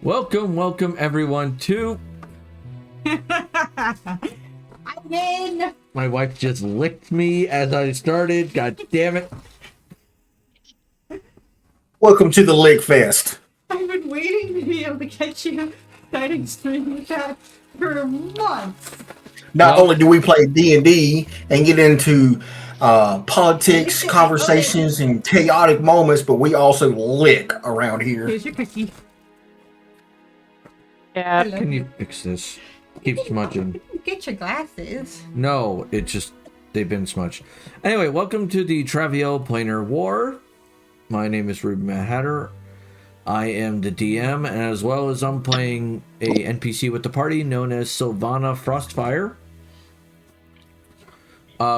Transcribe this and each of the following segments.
Welcome everyone to... I'm in! My wife just licked me as I started. God damn it. Welcome to the Lake Fest. I've been waiting to be able to catch you starting streaming chat for months. Not only do we play D&D and get into politics, conversations, and chaotic moments, but we also lick around here. Here's your cookie. Yeah. Hello. Can you fix this? Keep smudging. Get your glasses. No, it just... They've been smudged. Anyway, welcome to the Travial Planar War. My name is Ruben Hatter. I am the DM, and as well as I'm playing a NPC with the party known as Sylvana Frostfire.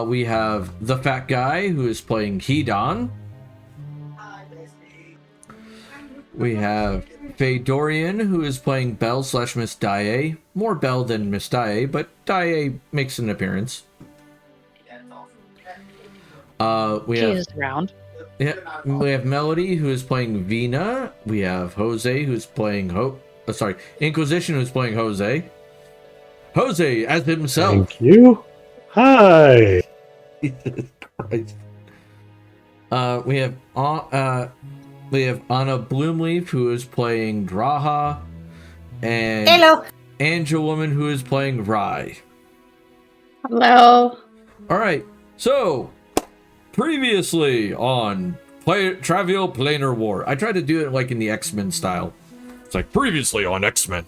We have the fat guy who is playing Hedon. We have Faye Dorian who is playing Belle / Miss Daae. More Belle than Miss Daae, but Daae makes an appearance. We have around. Yeah, we have Melody who is playing Vina. We have Jose who's playing Inquisition who's playing Jose. Jose as himself. Thank you. Hi. Jesus Christ. We have Anna Bloomleaf who is playing Draha, and Hello. Angel Woman who is playing Rai. Hello. All right, so previously on Travial Planar War, I tried to do it like in the X-Men style. It's like previously on X-Men.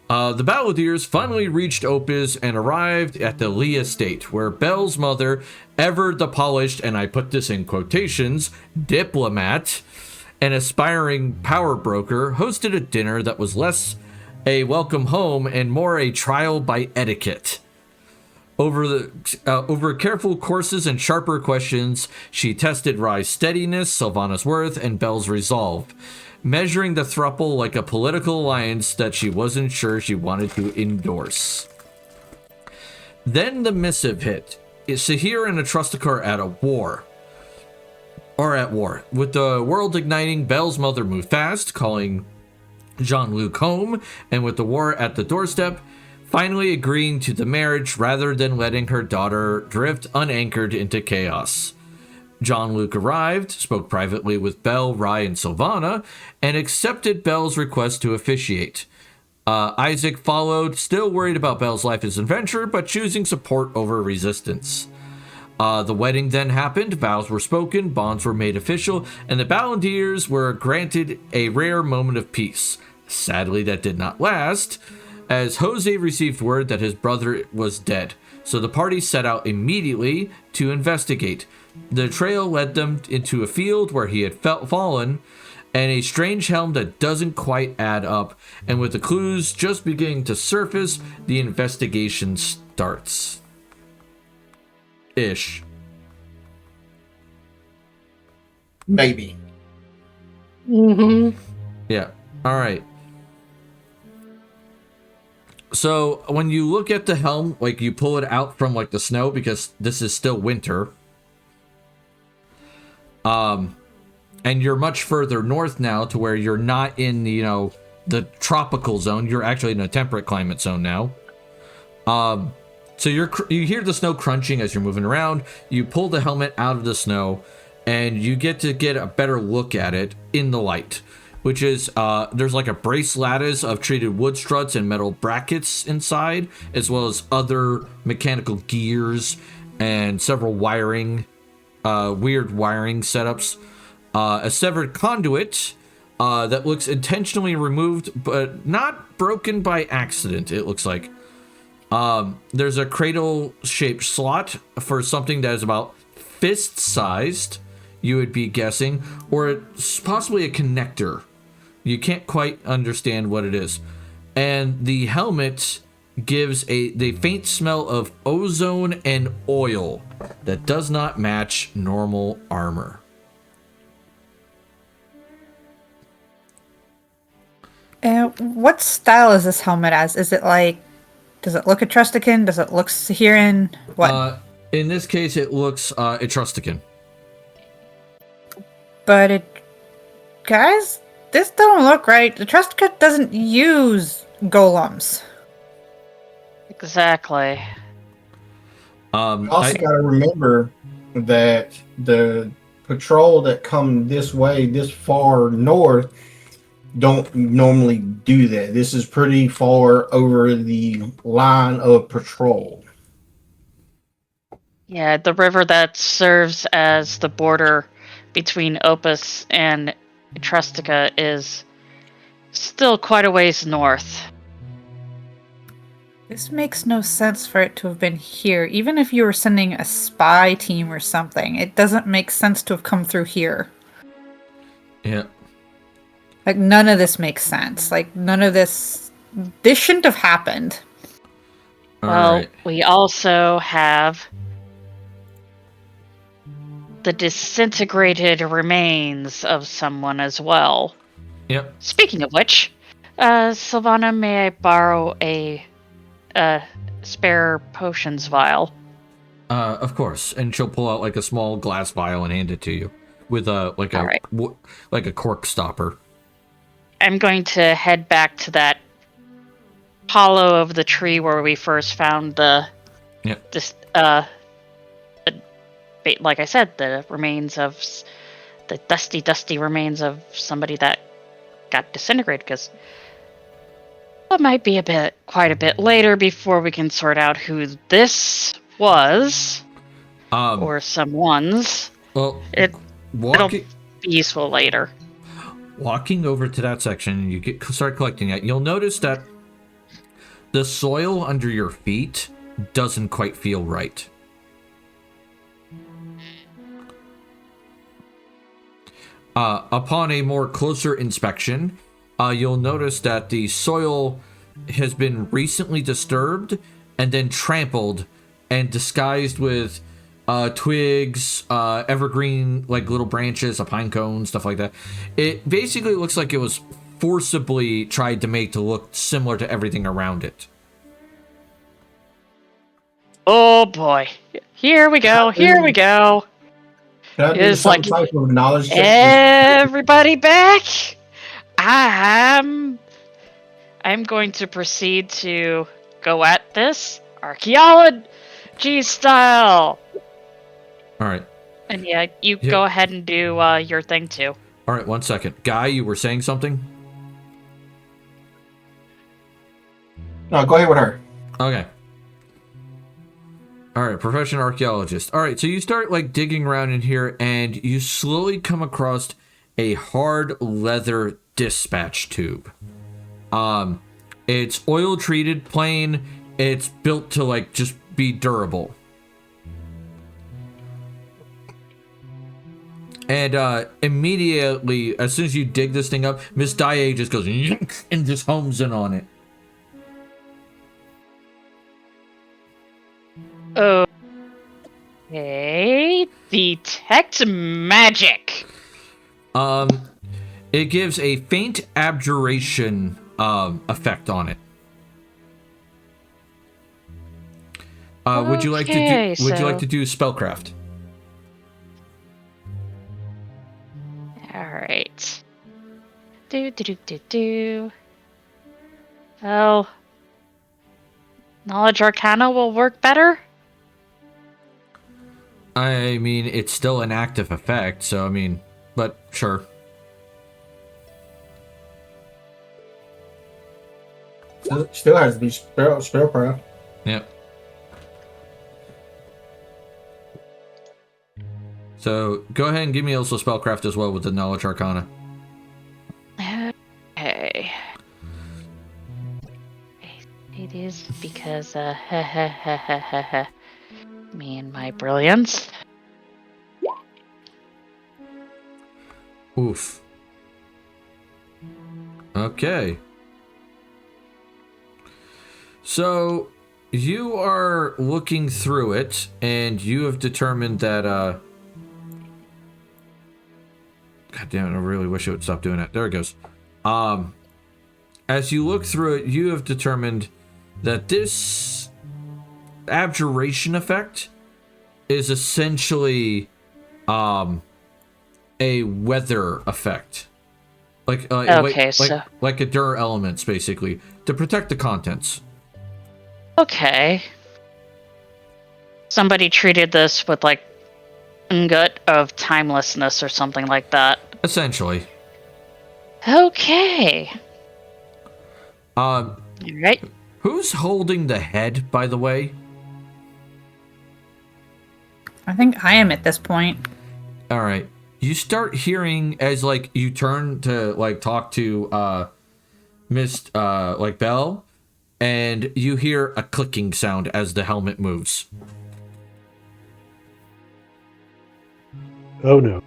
The Balladeers finally reached Opus and arrived at the Lee estate, where Belle's mother, ever the polished, and I put this in quotations, diplomat, an aspiring power broker, hosted a dinner that was less a welcome home and more a trial by etiquette. Over careful courses and sharper questions, she tested Rai's steadiness, Sylvana's worth, and Belle's resolve, measuring the throuple like a political alliance that she wasn't sure she wanted to endorse. Then the missive hit. Sahir and Atrustakar at war. With the world igniting, Belle's mother moved fast, calling Jean-Luc home, and with the war at the doorstep, finally agreeing to the marriage rather than letting her daughter drift unanchored into chaos. Jean-Luc arrived, spoke privately with Belle, Rai, and Sylvana, and accepted Belle's request to officiate. Isaac followed, still worried about Belle's life as adventure, but choosing support over resistance. The wedding then happened, vows were spoken, bonds were made official, and the Balladeers were granted a rare moment of peace. Sadly, that did not last, as Jose received word that his brother was dead, so the party set out immediately to investigate. The trail led them into a field where he had fallen, and a strange helm that doesn't quite add up, and with the clues just beginning to surface, the investigation starts. Ish. Maybe. Mm-hmm. Yeah. All right. So when you look at the helm, like you pull it out from like the snow, because this is still winter. And you're much further north now to where you're not in, the tropical zone. You're actually in a temperate climate zone now. So you hear the snow crunching as you're moving around. You pull the helmet out of the snow, and you get a better look at it in the light, which is there's like a brace lattice of treated wood struts and metal brackets inside, as well as other mechanical gears and several weird wiring setups. A severed conduit that looks intentionally removed, but not broken by accident, it looks like. There's a cradle-shaped slot for something that is about fist-sized, you would be guessing, or it's possibly a connector. You can't quite understand what it is. And the helmet gives the faint smell of ozone and oil that does not match normal armor. What style is this helmet as? Is it like, does it look Etrustican? Does it look Sahiran? What? In this case, it looks Etrustican. But it, guys, this don't look right. The Trustica doesn't use golems. Exactly. You also got to remember that the patrol that come this way, this far north, don't normally do that. This is pretty far over the line of patrol. Yeah, the river that serves as the border between Opus and Trustica is still quite a ways north. This makes no sense for it to have been here. Even if you were sending a spy team or something, it doesn't make sense to have come through here. Yeah. Like, none of this makes sense. Like, none of this... This shouldn't have happened. Well, we also have the disintegrated remains of someone as well. Yep. Speaking of which, Sylvana, may I borrow a spare potions vial? Of course. And she'll pull out like a small glass vial and hand it to you with like a cork stopper. I'm going to head back to that hollow of the tree where we first found the like I said, the remains of the dusty remains of somebody that got disintegrated, because it might be quite a bit later before we can sort out who this was or someone's. Well, it'll be useful later. Walking over to that section, you start collecting it. You'll notice that the soil under your feet doesn't quite feel right. Upon a more closer inspection, you'll notice that the soil has been recently disturbed and then trampled and disguised with twigs, evergreen, like little branches, a pine cone, stuff like that. It basically looks like it was forcibly tried to make to look similar to everything around it. Oh boy. Here we go. Can I do some type of knowledge check? Everybody back. I'm going to proceed to go at this archaeology style. All right. And yeah, you go ahead and do your thing too. All right, 1 second. Guy, you were saying something? No, go ahead with her. Okay. All right, professional archaeologist. All right, so you start like digging around in here and you slowly come across a hard leather dispatch tube. It's oil treated, plain. It's built to like just be durable. And immediately, as soon as you dig this thing up, Miss Daae just goes and just homes in on it. Okay. Detect magic. It gives a faint abjuration effect on it. Would you like to do spellcraft? All right. Do. Well, knowledge arcana will work better. I mean, it's still an active effect, so I mean, but sure. Still has to be spellcraft. Yep. So go ahead and give me also spellcraft as well with the knowledge arcana. Okay. It is because me and my brilliance. Oof. Okay. So you are looking through it and you have determined that God damn it, I really wish it would stop doing that. There it goes. As you look through it, you have determined that this abjuration effect is essentially a weather effect. Okay, so- like endure elements, basically, to protect the contents. Okay. Somebody treated this with like gut of timelessness or something like that. Essentially. Okay. Um, Right. who's holding the head, by the way? I think I am at this point. All right. You start hearing as like you turn to like talk to Miss like Belle, and you hear a clicking sound as the helmet moves. Oh no.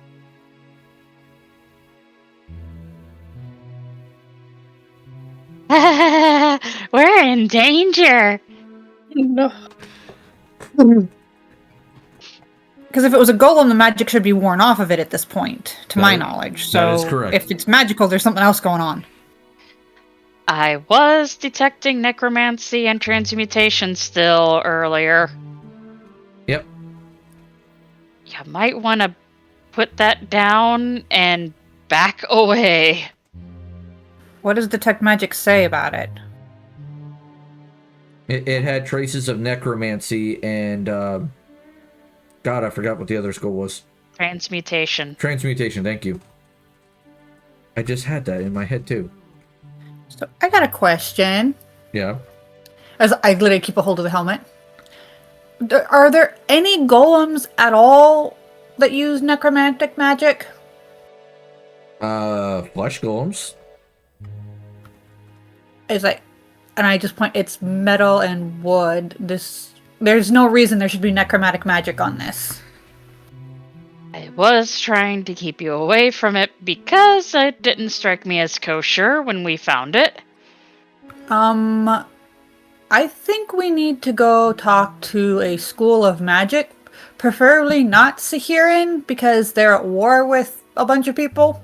We're in danger. No. Because if it was a golem, the magic should be worn off of it at this point, to my That- knowledge. So that is correct. if it's magical, there's something else going on. I was detecting necromancy and transmutation still earlier. Yep. You might want to put that down and back away. What does detect magic say about it? It had traces of necromancy and God, I forgot what the other skill was. Transmutation. Transmutation. Thank you. I just had that in my head too. So I got a question. Yeah. As I literally keep a hold of the helmet. Are there any golems at all that use necromantic magic? Flesh golems. It's like, and I just point, it's metal and wood. There's no reason there should be necromantic magic on this. I was trying to keep you away from it because it didn't strike me as kosher when we found it. I think we need to go talk to a school of magic, preferably not Sahirin, because they're at war with a bunch of people.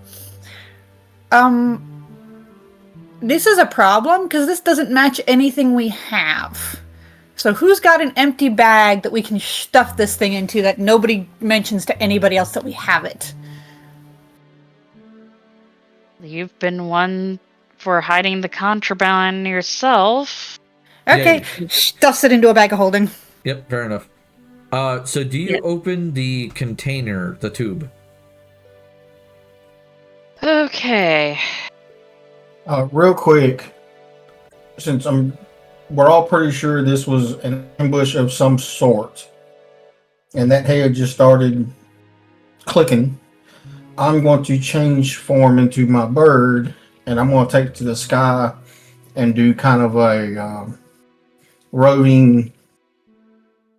This is a problem, because this doesn't match anything we have. So who's got an empty bag that we can stuff this thing into that nobody mentions to anybody else that we have it? You've been one for hiding the contraband yourself. Okay, stuffs it into a bag of holding. Yep, fair enough. So do you open the container, the tube? Okay. Real quick, since we're all pretty sure this was an ambush of some sort, and that head just started clicking, I'm going to change form into my bird, and I'm going to take it to the sky and do kind of a roving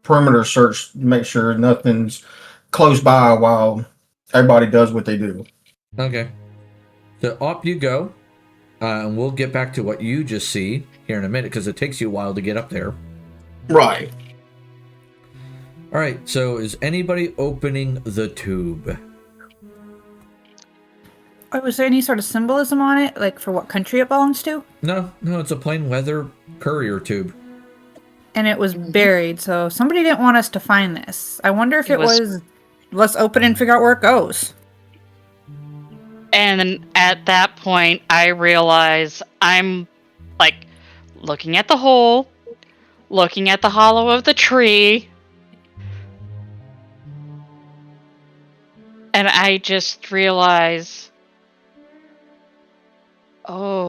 perimeter search to make sure nothing's close by while everybody does what they do. Okay. So up you go. And we'll get back to what you just see here in a minute, because it takes you a while to get up there. Right. All right, so is anybody opening the tube? Was there any sort of symbolism on it, like for what country it belongs to? No, it's a plain leather courier tube. And it was buried, so somebody didn't want us to find this. I wonder if it was let's open it and figure out where it goes. And then at that point, I realize I'm like looking at the hole, looking at the hollow of the tree, and I just realize, oh,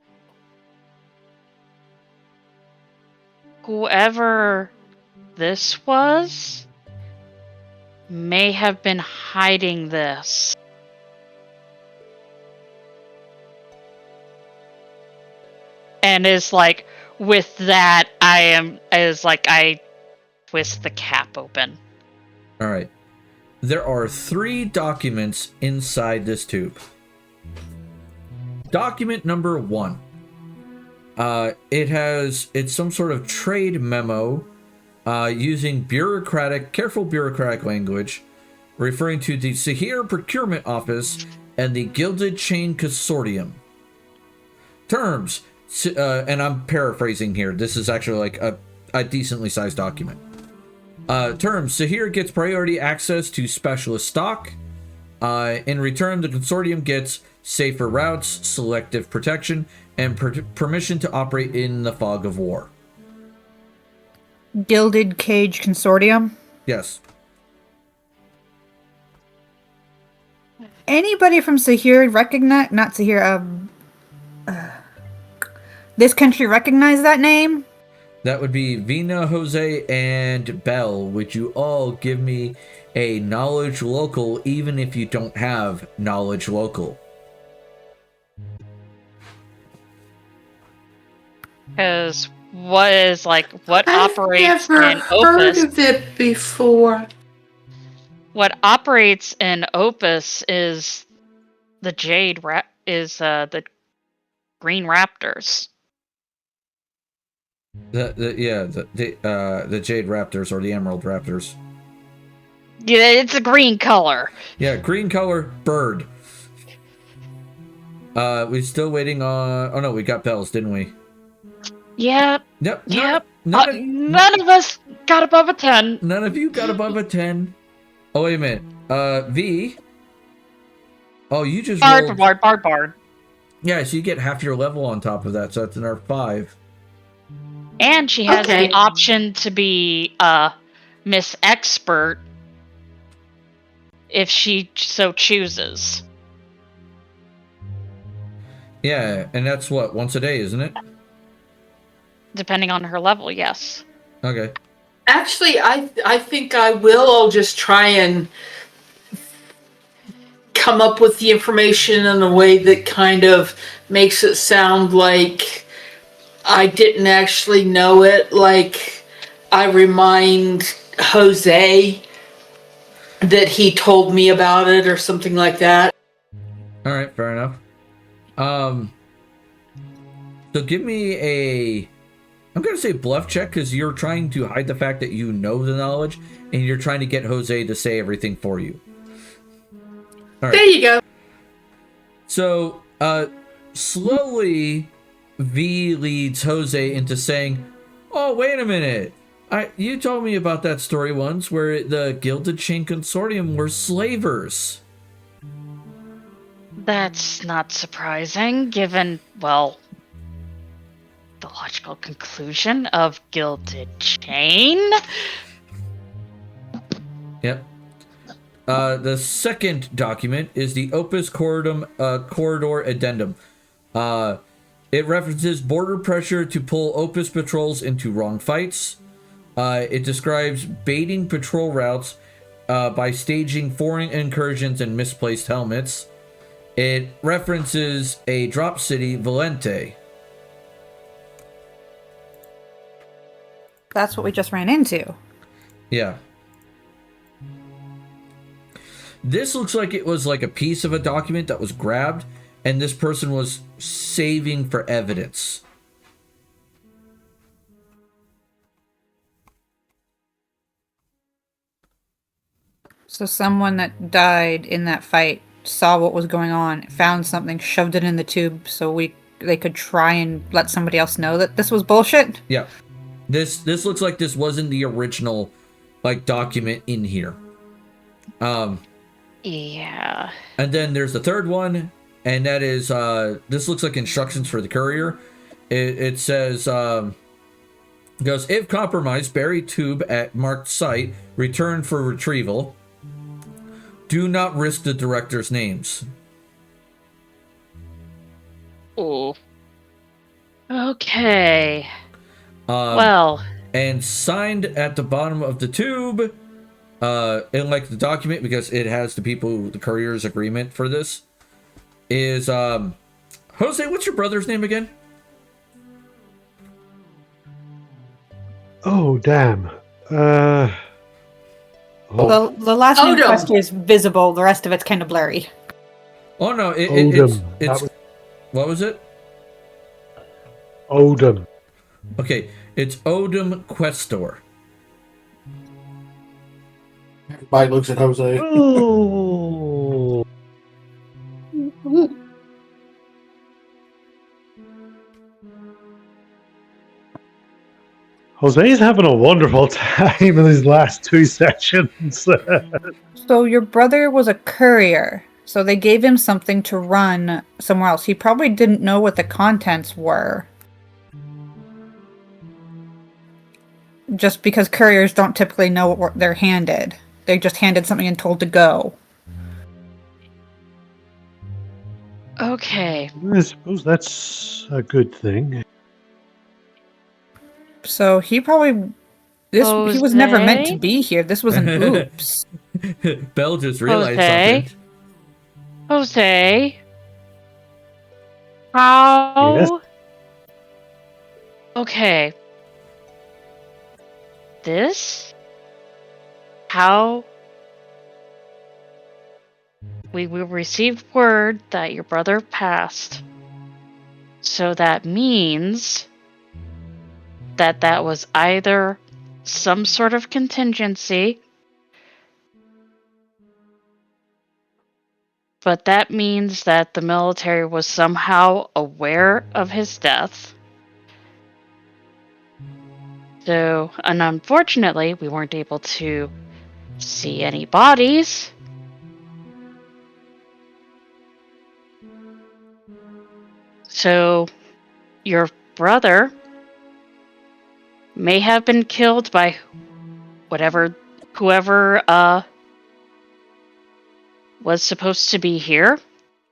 whoever this was may have been hiding this. And is like, with that, I twist the cap open. All right. There are 3 documents inside this tube. Document number 1. It's some sort of trade memo using careful bureaucratic language, referring to the Sahir Procurement Office and the Gilded Chain Consortium. Terms. And I'm paraphrasing here. This is actually like a decently sized document. Terms. Sahir gets priority access to specialist stock. In return, the consortium gets safer routes, selective protection, and permission to operate in the fog of war. Gilded Cage Consortium. Yes. Anybody from Sahir recognize? Not Sahir. This country recognize that name? That would be Vina, Jose, and Bell. Would you all give me a knowledge local, even if you don't have knowledge local? Because what I've operates never in heard Opus? of it before. What operates in Opus is the the Green Raptors. The Jade Raptors or the Emerald Raptors. Yeah, it's a green color. Yeah, green color bird. We're still waiting on. Oh no, we got bells, didn't we? Yep. Yep. Yep. None None of us got above a 10. of you got above a 10. Oh wait a minute. V. Oh, you just rolled. Bard. Yeah, so you get half your level on top of that, so that's another 5. And she has Okay. the option to be Miss Expert if she so chooses. Yeah, and that's what, once a day, isn't it? Depending on her level, yes. Okay. Actually, I think I will. I'll just try and come up with the information in a way that kind of makes it sound like I didn't actually know it. Like I remind Jose that he told me about it or something like that. All right, fair enough. So give me a. I'm gonna say bluff check because you're trying to hide the fact that you know the knowledge, and you're trying to get Jose to say everything for you. All right. There you go. So, slowly, V leads Jose into saying, "Oh, wait a minute! You told me about that story once where the Gilded Chain Consortium were slavers." That's not surprising, given, well, the logical conclusion of Gilded Chain. Yep. The second document is the Opus Corridor Addendum. It references border pressure to pull Opus patrols into wrong fights. It describes baiting patrol routes by staging foreign incursions and misplaced helmets. It references a drop city, Valente. That's what we just ran into. Yeah. This looks like it was like a piece of a document that was grabbed, and this person was saving for evidence. So someone that died in that fight saw what was going on, found something, shoved it in the tube so they could try and let somebody else know that this was bullshit? Yeah. This looks like this wasn't the original document in here. Yeah. And then there's the third one, and that is this looks like instructions for the courier. It says goes, if compromised, bury tube at marked site, return for retrieval. Do not risk the director's names. Ooh. Okay. Well. And signed at the bottom of the tube, in the document, because it has the courier's agreement for this, is Jose, what's your brother's name again? Oh, damn. The last name Odom. question is visible, the rest of it's kind of blurry. Oh no, Odom. it's what was it? Odom. Okay, it's Odom Questor. Everybody looks at Jose. Oh. Jose's having a wonderful time in these last 2 sessions. So your brother was a courier, so they gave him something to run somewhere else. He probably didn't know what the contents were. Just because couriers don't typically know what they're handed. They're just handed something and told to go. Okay. I suppose that's a good thing. So he probably... he was never meant to Jose? be here. This was an oops. Belle just realized Jose? something. Jose? How? Yes? Okay. This? How? We received word that your brother passed. So that means that was either some sort of contingency, but that means that the military was somehow aware of his death. So, and unfortunately, we weren't able to see any bodies. So, your brother may have been killed by whoever was supposed to be here,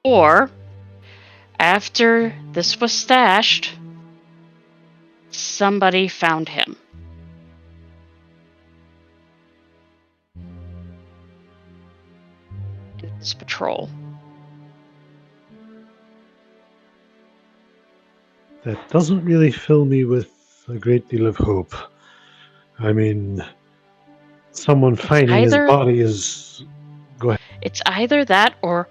or after this was stashed, somebody found him. In his patrol. That doesn't really fill me with a great deal of hope. I mean, someone finding his body is... Go ahead. It's either that, or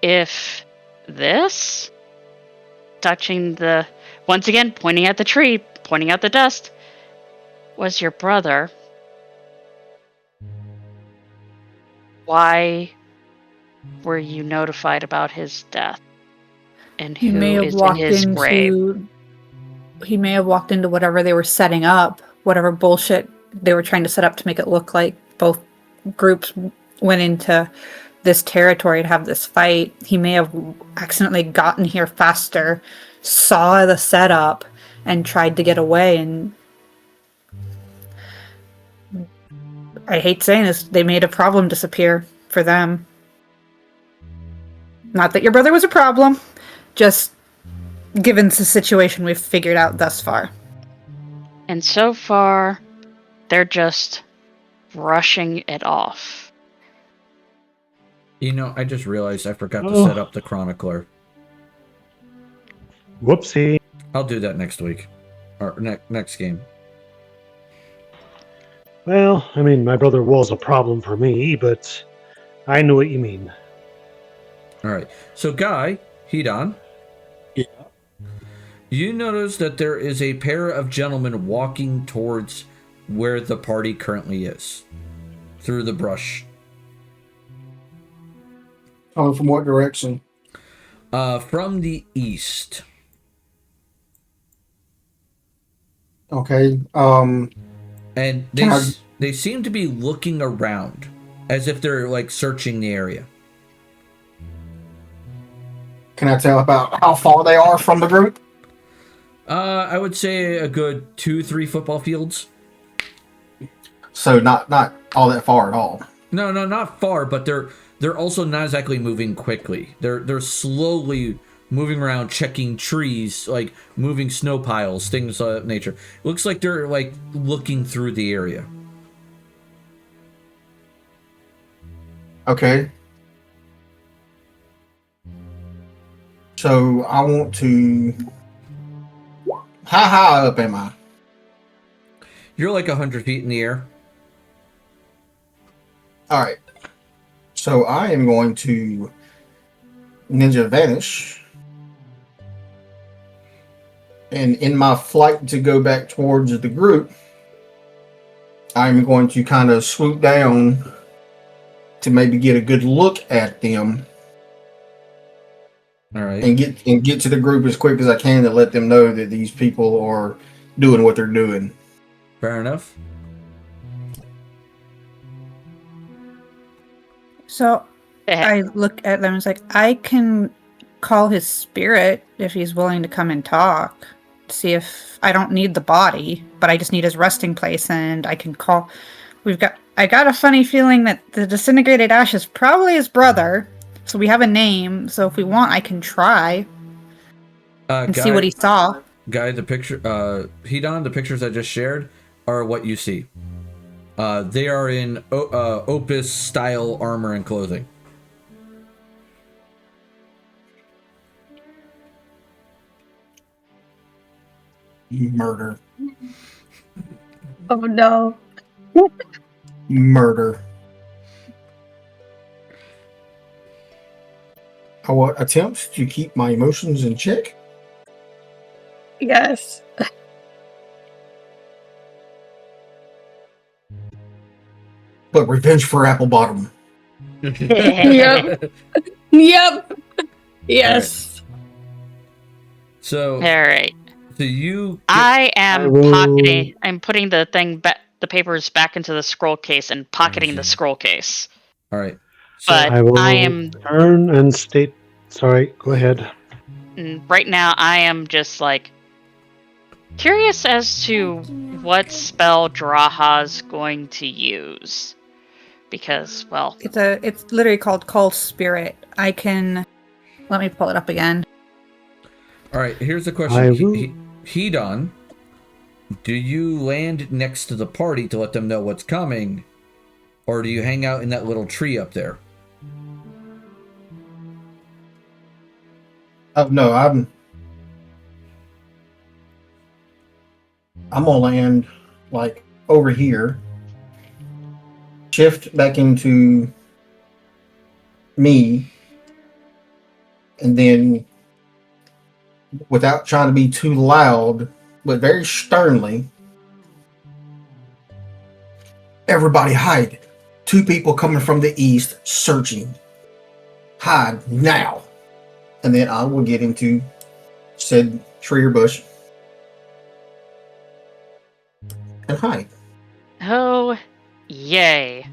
if this, touching the, once again, pointing at the tree, pointing out the dust, was your brother, why were you notified about his death? And who is in his grave? He may have walked into whatever they were setting up, whatever bullshit they were trying to set up to make it look like both groups went into this territory to have this fight. He may have accidentally gotten here faster, saw the setup, and tried to get away. And I hate saying this, they made a problem disappear for them. Not that your brother was a problem, just given the situation we've figured out thus far. And so far, they're just brushing it off. You know, I just realized I forgot to set up the chronicler. Whoopsie. I'll do that next week. Or next game. Well, I mean, my brother was a problem for me, but I know what you mean. Alright. So, Guy, Hedon. Yeah. You notice that there is a pair of gentlemen walking towards where the party currently is. Through the brush. Coming from what direction? From the east. Okay. And they seem to be looking around. As if they're, like, searching the area. Can I tell about how far they are from the group? I would say a good 2-3 football fields. So not all that far at all. No, not far, but they're also not exactly moving quickly. They're slowly moving around, checking trees, like moving snow piles, things of that nature. Looks like they're like looking through the area. Okay. So I want to... How high up am I? You're like 100 feet in the air. Alright. So I am going to Ninja Vanish. And in my flight to go back towards the group, I'm going to kind of swoop down to maybe get a good look at them. All right. And get to the group as quick as I can to let them know that these people are doing what they're doing. Fair enough. So I look at them and it's like, I can call his spirit if he's willing to come and talk. See if I don't need the body, but I just need his resting place, and I can call. I got a funny feeling that the disintegrated ash is probably his brother. So we have a name. So if we want, I can try and see what he saw. Guy, the picture, Hedon, the pictures I just shared are what you see. They are in Opus style armor and clothing. Murder. Oh no. Murder. I will attempt to keep my emotions in check. Yes. But revenge for Apple Bottom. Yep. Yep. Yes. So, All right. so you. I am I will- pocketing. I'm putting the the papers back into the scroll case and pocketing the scroll case. All right. So, But I will I am turn and state. Sorry, go ahead. right now. I am just like curious as to what spell Draha's going to use, because well, It's literally called Call Spirit. I can let me pull it up again. all right. Here's the I question. will- Hedon, do you land next to the party to let them know what's coming, or do you hang out in that little tree up there? Oh no, I'm gonna land like over here. Shift back into me, and then without trying to be too loud, but very sternly, everybody hide. 2 people coming from the east searching. Hide now. And then I will get into said tree or bush and hide. oh, yay.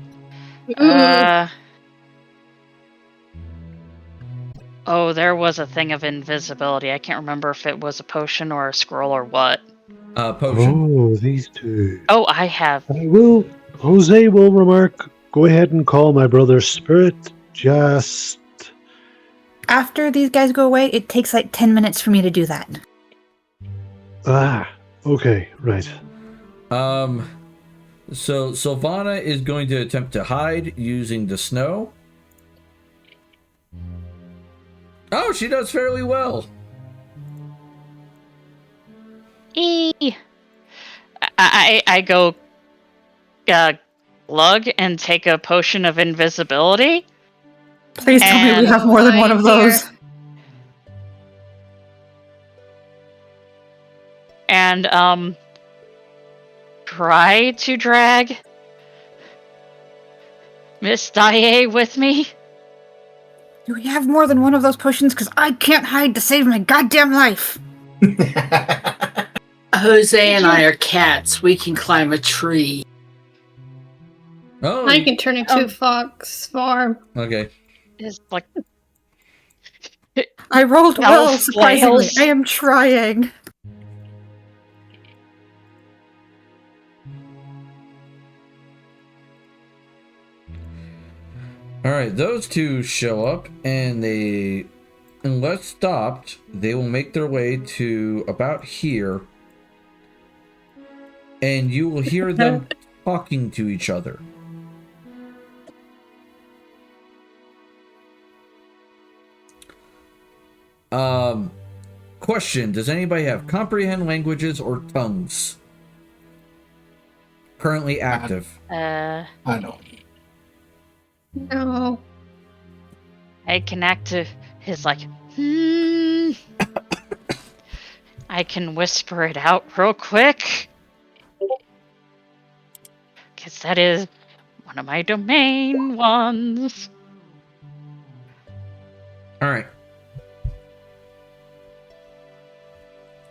Oh, there was a thing of invisibility. I can't remember if it was a potion or a scroll or what. Potion. Oh, these two. Oh, I have. Jose will remark, go ahead and call my brother's spirit. Just. After these guys go away, it takes like 10 minutes for me to do that. Okay, right. So Sylvana is going to attempt to hide using the snow. Oh, she does fairly well. I go glug and take a potion of invisibility. Please tell me we have more than one of those. And try to drag Miss Daae with me. Do we have more than one of those potions? Because I can't hide to save my goddamn life. Jose and I are cats. We can climb a tree. Oh, I can turn into a fox farm. okay. It's like I rolled well, Elf surprisingly. flails. I am trying. All right, those two show up, and unless stopped, they will make their way to about here, and you will hear them talking to each other. Question: does anybody have comprehend languages or tongues currently active? I don't. No. I can act to his like I can whisper it out real quick. Because that is one of my domain ones. All right.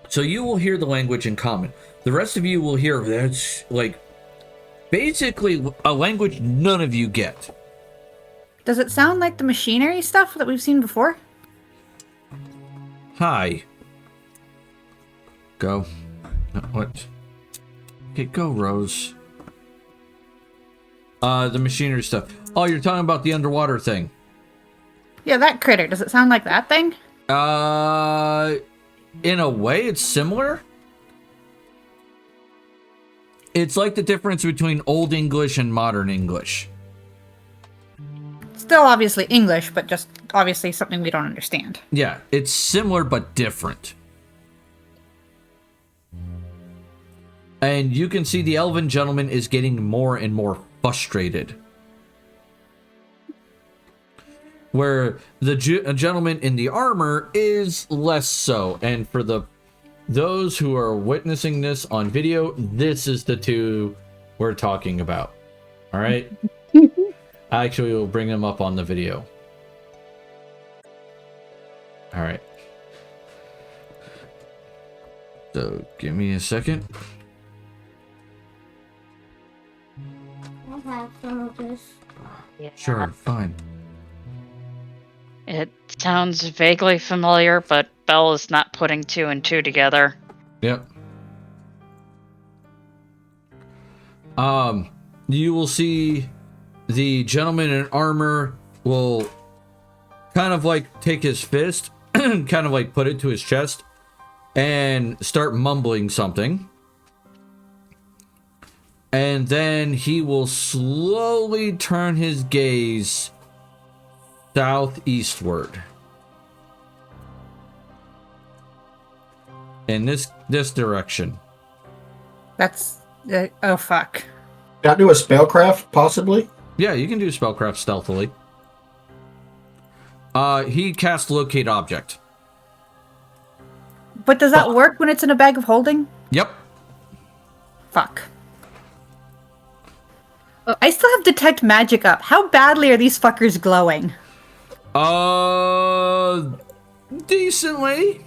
So you will hear the language in common. The rest of you will hear that's like basically a language none of you get. Does it sound like the machinery stuff that we've seen before? Hi. Go. What? Okay, go, Rose. The machinery stuff. Oh, you're talking about the underwater thing. Yeah, that critter. Does it sound like that thing? In a way, it's similar. It's like the difference between Old English and Modern English. Still obviously English, but just obviously something we don't understand. Yeah, it's similar but different. And you can see the elven gentleman is getting more and more frustrated. Where the gentleman in the armor is less so. And for those who are witnessing this on video, this is the two we're talking about. All right? I actually will bring them up on the video. All right. So give me a second. I'll have some of this. Yeah. Sure, fine. It sounds vaguely familiar, but Belle is not putting two and two together. Yep. You will see the gentleman in armor will kind of like take his fist, kind of like put it to his chest, and start mumbling something. And then he will slowly turn his gaze southeastward. In this direction. That's... oh, fuck. Can I do a spellcraft, possibly? Yeah, you can do spellcraft stealthily. He casts locate object. But does that work when it's in a bag of holding? Yep. Fuck. I still have detect magic up. How badly are these fuckers glowing? Decently.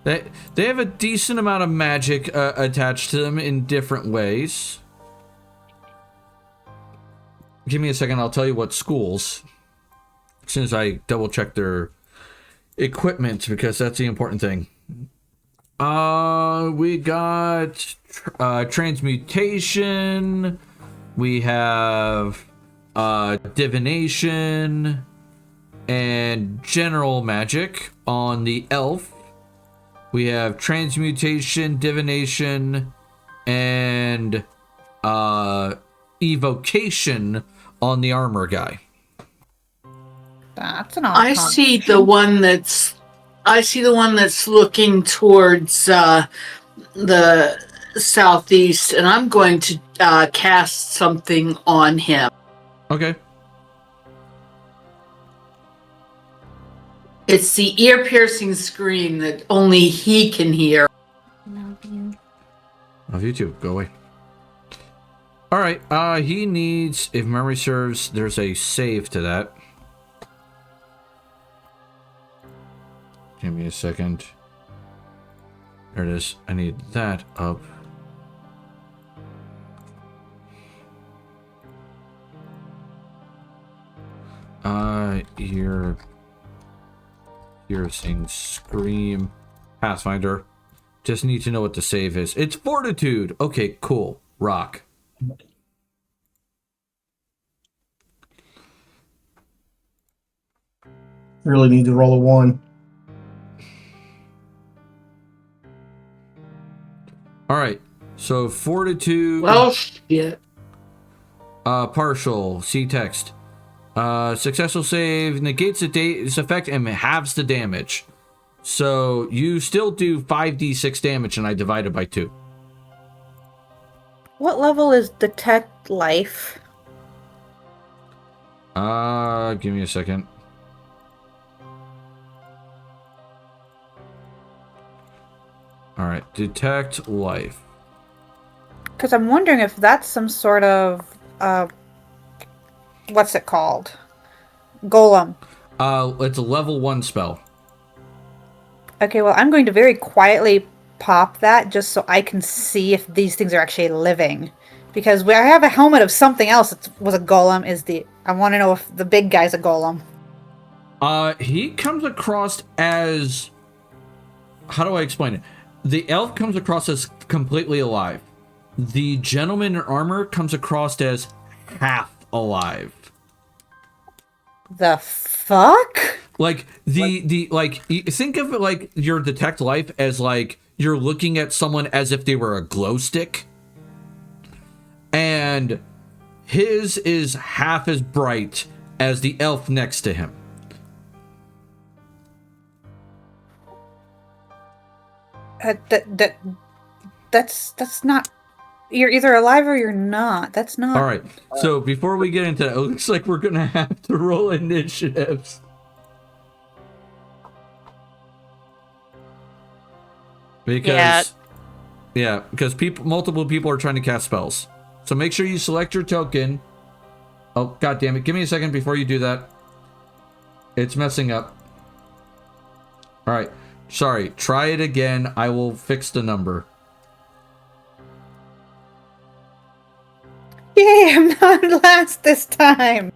They have a decent amount of magic attached to them in different ways. Give me a second, I'll tell you what schools. As soon as I double check their equipment, because that's the important thing. We got transmutation. We have divination and general magic on the elf. We have transmutation, divination, and evocation on the armor guy. That's an odd I see the one that's looking towards the southeast, and I'm going to cast something on him. Okay. It's the ear-piercing scream that only he can hear. Love you. Love you too. Go away. All right. He needs, if memory serves, there's a save to that. Give me a second. There it is. I need that up. Ear piercing scream. Pathfinder. Just need to know what the save is. It's fortitude. Okay, cool. Rock. Really need to roll a 1. All right. So fortitude. Well, shit. Partial. See text. Successful save negates its effect and halves the damage. So you still do 5d6 damage, and I divide it by 2. What level is detect life? Give me a second. All right, detect life. Because I'm wondering if that's some sort of what's it called? Golem. It's a level 1 spell. Okay, well, I'm going to very quietly pop that just so I can see if these things are actually living. Because I have a helmet of something else that was a golem. I want to know if the big guy's a golem. He comes across as... How do I explain it? The elf comes across as completely alive. The gentleman in armor comes across as half alive. The fuck? Like think of it like your detect life as like you're looking at someone as if they were a glow stick, and his is half as bright as the elf next to him. That's not. You're either alive or you're not. That's not. All right. So before we get into that, it looks like we're gonna have to roll initiatives. Because multiple people are trying to cast spells. So make sure you select your token. Oh, god damn it. Give me a second before you do that. It's messing up. All right. Sorry. Try it again. I will fix the number. Yay, I'm not last this time.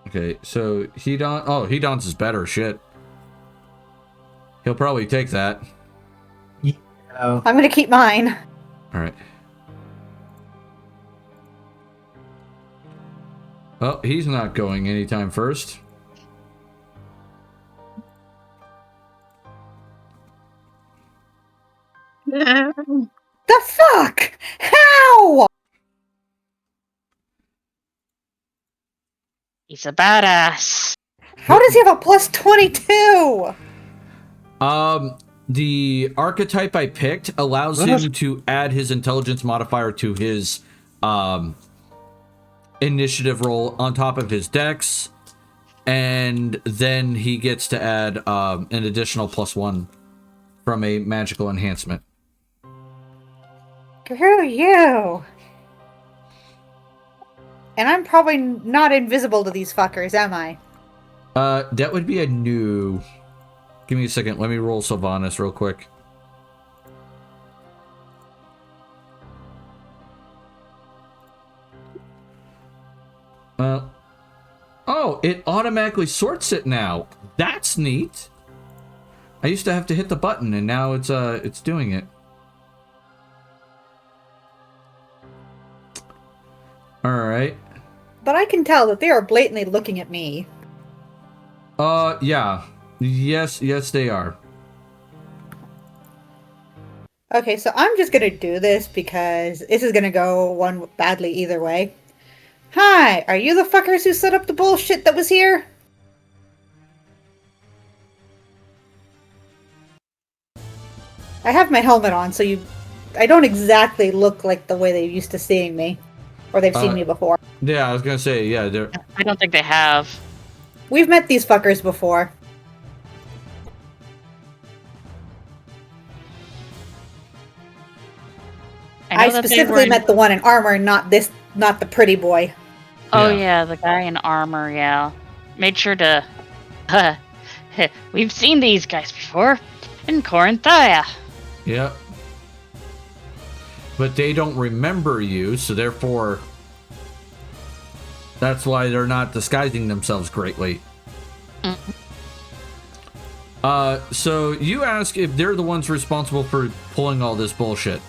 Okay, so Hedon's is better. Shit. He'll probably take that. Yeah. I'm gonna keep mine. All right. Well, he's not going anytime first. The fuck? How? He's a badass. How does he have a plus 22? The archetype I picked allows him to add his intelligence modifier to his initiative roll on top of his dex, and then he gets to add an additional +1 from a magical enhancement. Screw you. And I'm probably not invisible to these fuckers, am I? That would be a new... Give me a second. Let me roll Sylvanas real quick. Oh, it automatically sorts it now. That's neat. I used to have to hit the button, and now it's doing it. All right. But I can tell that they are blatantly looking at me. Yeah. Yes, they are. Okay, so I'm just gonna do this because this is gonna go one badly either way. Hi, are you the fuckers who set up the bullshit that was here? I have my helmet on, so I don't exactly look like the way they're used to seeing me. Or they've seen me before. Yeah, I was gonna say, yeah, they're... I don't think they have. We've met these fuckers before. I specifically met the one in armor, not the pretty boy. Oh yeah, the guy in armor, yeah. Made sure to... we've seen these guys before in Corinthia. Yep. But they don't remember you, so therefore... That's why they're not disguising themselves greatly. So you ask if they're the ones responsible for pulling all this bullshit.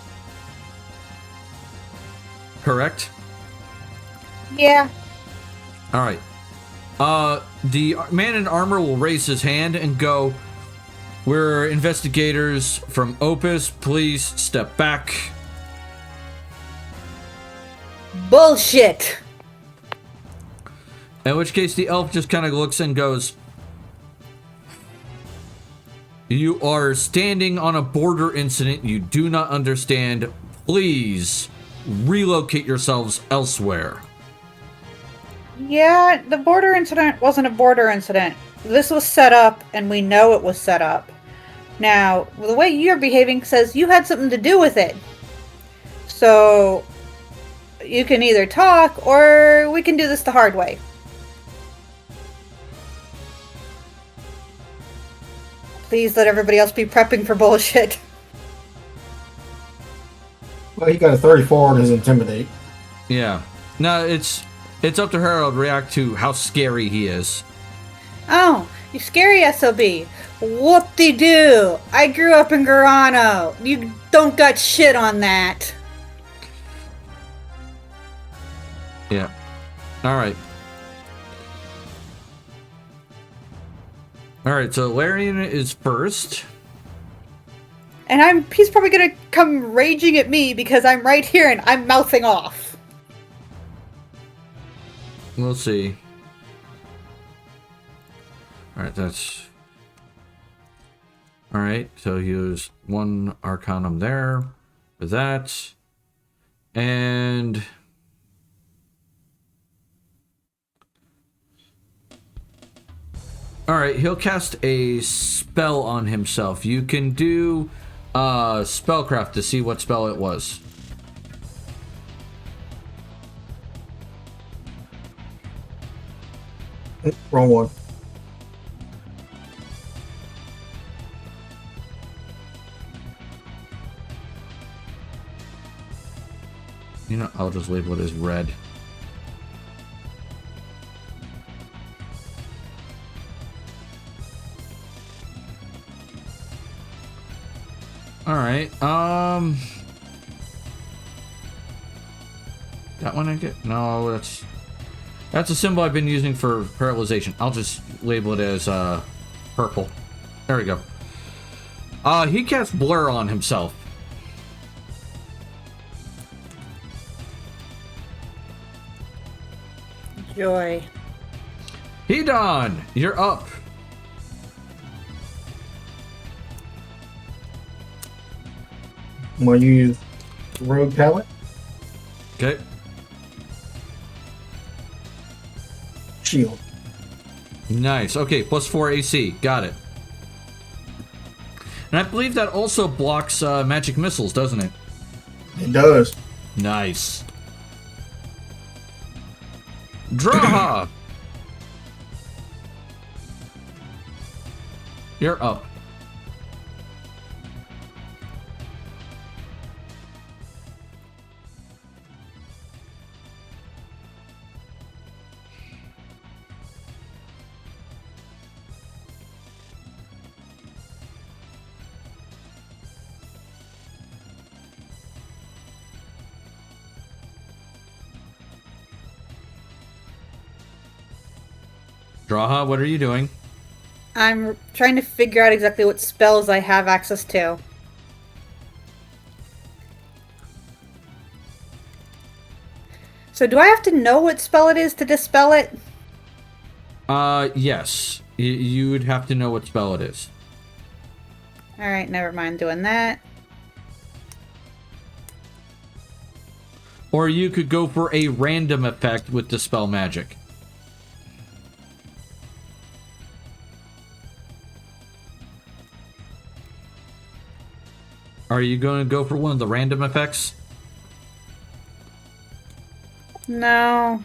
Correct? Yeah. Alright. The man in armor will raise his hand and go, "We're investigators from Opus. Please step back." Bullshit! In which case the elf just kind of looks and goes, "You are standing on a border incident you do not understand. Please relocate yourselves elsewhere." Yeah, the border incident wasn't a border incident. This was set up, and we know it was set up. Now, the way you're behaving says you had something to do with it. So, you can either talk, or we can do this the hard way. Please let everybody else be prepping for bullshit. Well, he got a 34 on his intimidate. Yeah. No, it's up to her to react to how scary he is. Oh, you scary SOB. Whoop-de-doo. I grew up in Garano. You don't got shit on that. Yeah. All right. All right, so Larian is first. And he's probably gonna come raging at me because I'm right here and I'm mouthing off. We'll see. All right, that's... All right, so use 1 Arcanum there for that. And... All right, he'll cast a spell on himself. You can do spellcraft to see what spell it was. Wrong one. You know, I'll just label it as red. All right. That one I get? No, that's a symbol I've been using for paralyzation. I'll just label it as purple. There we go. He casts blur on himself. Joy. Hedon, you're up. I'm going to use Rogue Talent. Okay. Shield. Nice. Okay, +4 AC. Got it. And I believe that also blocks magic missiles, doesn't it? It does. Nice. Draha! You're up. Draha, what are you doing? I'm trying to figure out exactly what spells I have access to. So do I have to know what spell it is to dispel it? Yes. You would have to know what spell it is. Alright, never mind doing that. Or you could go for a random effect with Dispel Magic. Are you going to go for one of the random effects? No.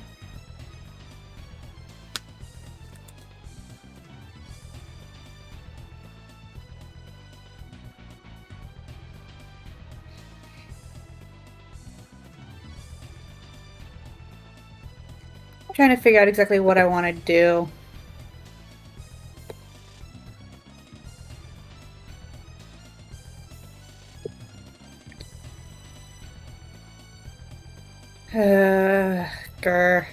I'm trying to figure out exactly what I want to do. Grr.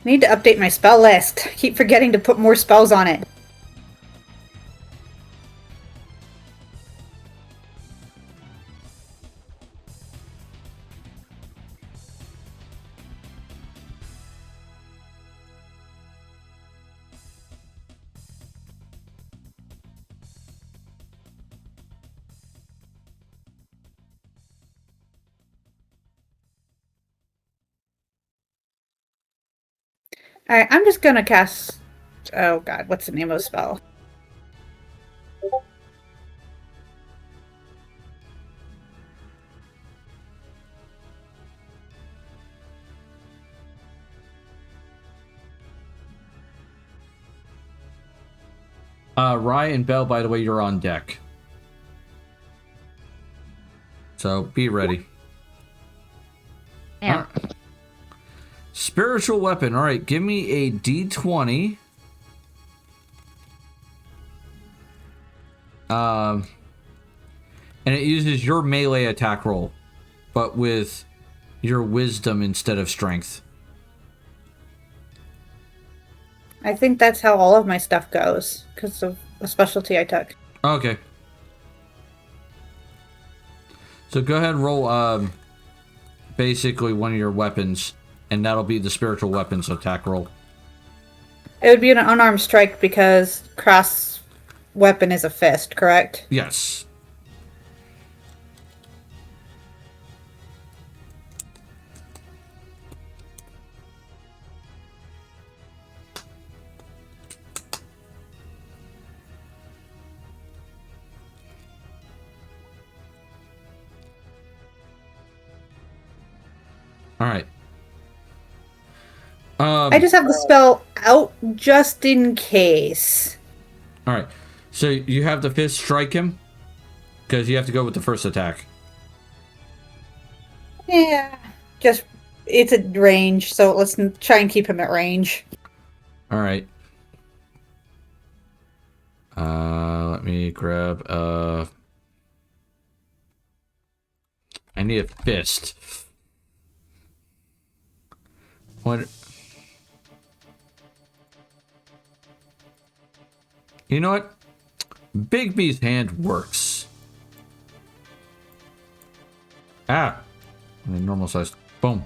Need to update my spell list. Keep forgetting to put more spells on it. Alright, I'm just gonna cast... Oh god, what's the name of the spell? Rye and Bell, by the way, you're on deck. So be ready. Yeah. Right. Spiritual weapon. All right, give me a D20. And it uses your melee attack roll, but with your wisdom instead of strength. I think that's how all of my stuff goes because of a specialty I took. Okay. So go ahead and roll basically one of your weapons, and that'll be the spiritual weapons attack roll. It would be an unarmed strike because cross weapon is a fist, correct? Yes. All right. I just have the spell out just in case. All right. So you have the fist strike him because you have to go with the first attack. Yeah, just it's at range, so let's try and keep him at range. All right. Let me grab I need a fist. What? You know what? Big B's hand works. Ah. Normal size. Boom.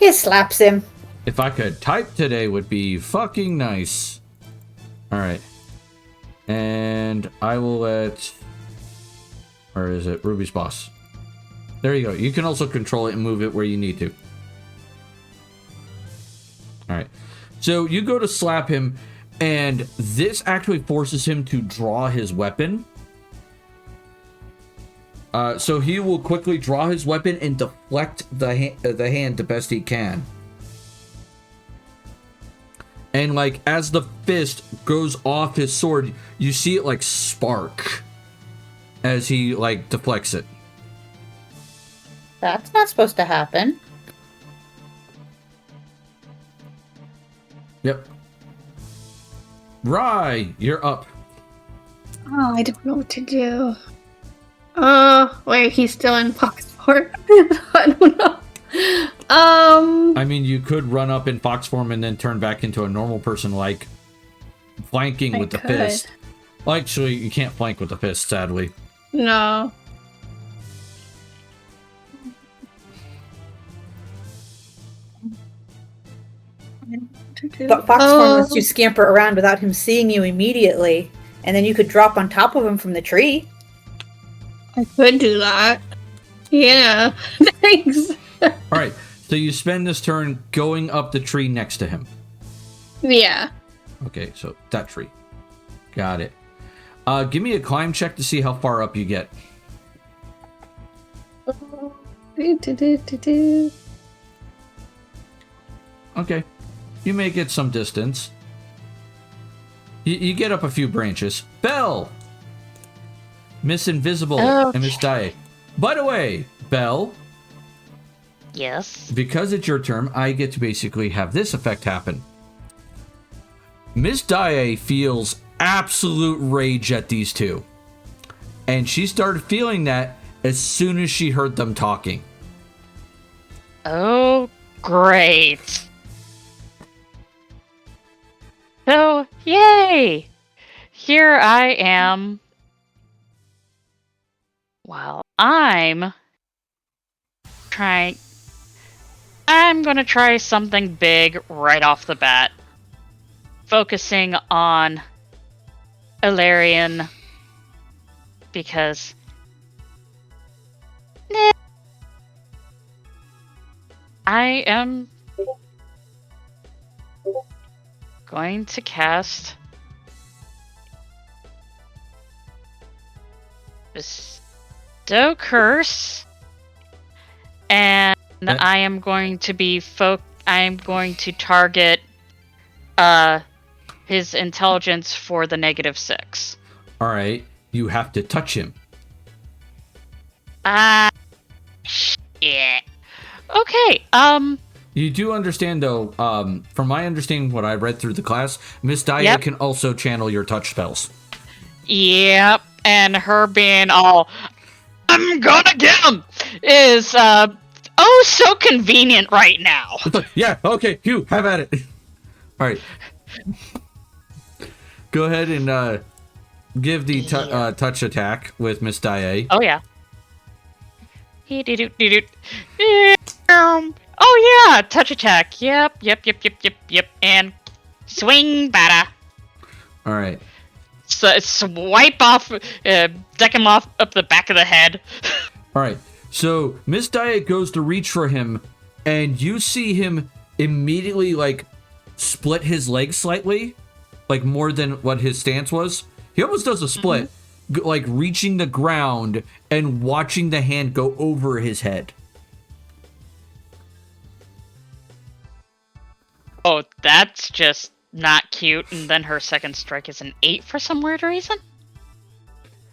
He slaps him. If I could type today would be fucking nice. Alright. And I will let... Where is it? Ruby's boss. There you go. You can also control it and move it where you need to. Alright. So you go to slap him, and this actually forces him to draw his weapon. So he will quickly draw his weapon and deflect the hand the best he can. And like as the fist goes off his sword, you see it like spark as he like deflects it. That's not supposed to happen. Yep. Rye, you're up. Oh, I don't know what to do. Wait, he's still in Fox form. I don't know. I mean, you could run up in fox form and then turn back into a normal person, like flanking with the fist. Well, actually, you can't flank with the fist, sadly. No. But fox form lets you scamper around without him seeing you immediately, and then you could drop on top of him from the tree. I could do that. Yeah. Thanks. All right. So you spend this turn going up the tree next to him. Yeah. Okay, so that tree. Got it. Give me a climb check to see how far up you get. Okay. You may get some distance. You get up a few branches. Belle! Miss Invisible and Miss Die. By the way, Belle. Yes. Because it's your turn, I get to basically have this effect happen. Miss Die feels absolute rage at these two. And she started feeling that as soon as she heard them talking. Oh, great. So, yay! Here I am. While I'm gonna try something big right off the bat. Focusing on Ilarion. Because... I am going to cast bestow curse, and I am going to be I am going to target his intelligence for the -6. All right, you have to touch him. Shit. Okay. You do understand, though, from my understanding, what I read through the class, Miss Daya can also channel your touch spells. Yep, and her being all, I'm gonna get him, is, so convenient right now. Yeah, okay, you have at it. All right. Go ahead and give the touch attack with Miss Daya. Oh, yeah. Oh, yeah, touch attack. Yep. And swing, bada. All right. So swipe off, deck him off up the back of the head. All right. So Miss Daya goes to reach for him, and you see him immediately, like, split his legs slightly, like more than what his stance was. He almost does a split, like reaching the ground and watching the hand go over his head. Oh, that's just not cute. And then her second strike is an 8 for some weird reason.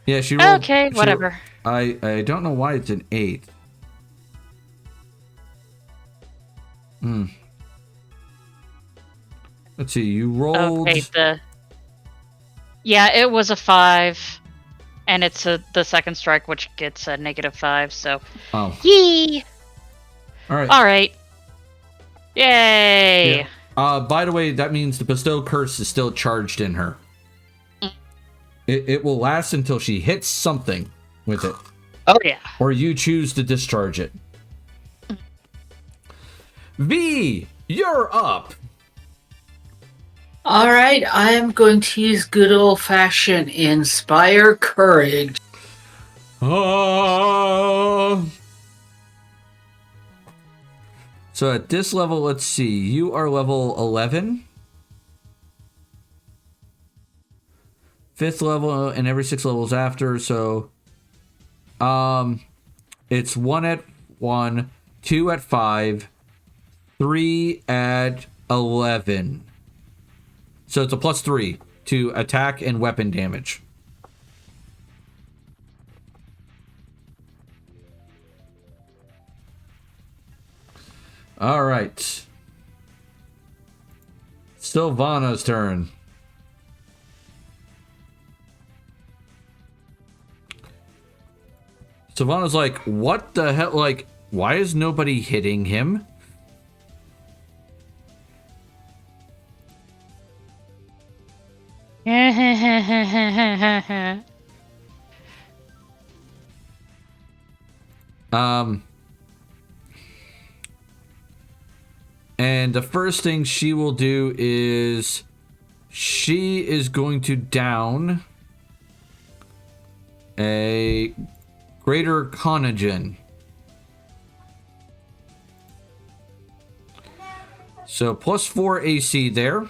Yeah, she rolled. Okay, whatever. I don't know why it's an 8. Let's see. You rolled. Okay, yeah, it was a 5, and it's the second strike, which gets a -5. So, yee. All right. Yay. Yeah. By the way, that means the bestow curse is still charged in her. It will last until she hits something with it. Oh, yeah. Or you choose to discharge it. V, you're up. All right, I am going to use good old-fashioned inspire courage. So at this level, let's see. You are level 11. 5th level, and every 6 levels after. So, it's 1 at 1, 2 at 5, 3 at 11. So it's a +3 to attack and weapon damage. All right. Sylvana's turn. Sylvana's like, what the hell? Like, why is nobody hitting him? And the first thing she will do is she is going to down a greater conagen. So +4 AC there.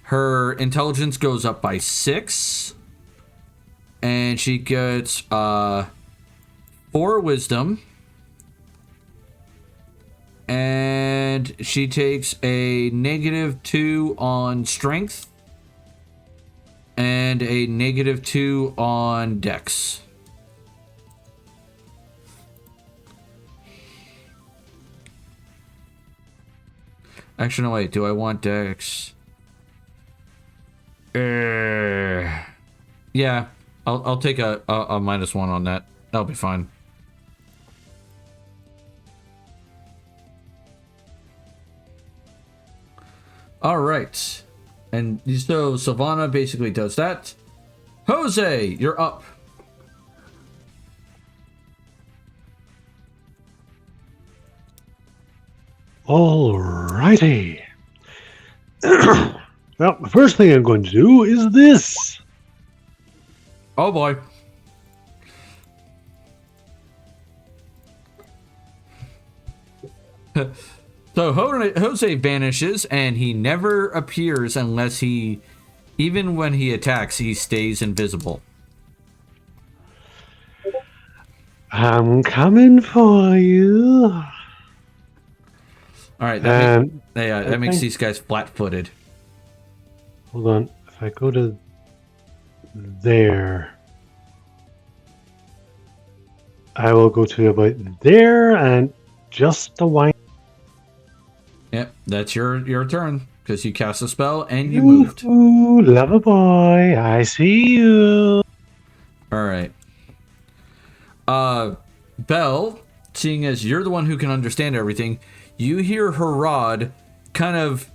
Her intelligence goes up by 6. And she gets 4 wisdom. And she takes a -2 on strength. And a -2 on dex. Actually, no, wait. Do I want dex? Yeah. I'll take a -1 on that. That'll be fine. All right. And so Sylvana basically does that. Jose, you're up. Alrighty. Well, the first thing I'm going to do is this. Oh boy. So Jose vanishes, and he never appears unless even when he attacks, he stays invisible. I'm coming for you. All right, And that makes these guys flat-footed. hold on. If I go to there, I will go to about there and just the wine. Yep, that's your turn because you cast a spell and you moved. Ooh, lover boy, I see you. All right. Belle, seeing as you're the one who can understand everything, you hear Harad kind of,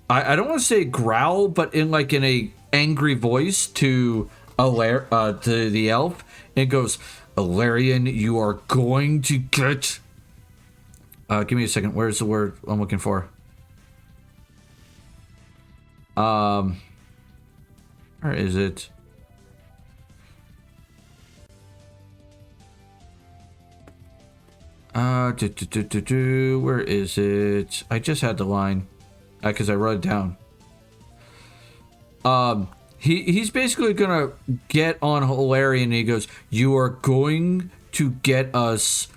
I don't want to say growl, but in a angry voice to the elf. It goes, Alarian, you are going to get. Give me a second. Where's the word I'm looking for? Where is it? Where is it? I just had the line because I wrote it down. He's basically gonna get on Hilarion and he goes, you are going to get us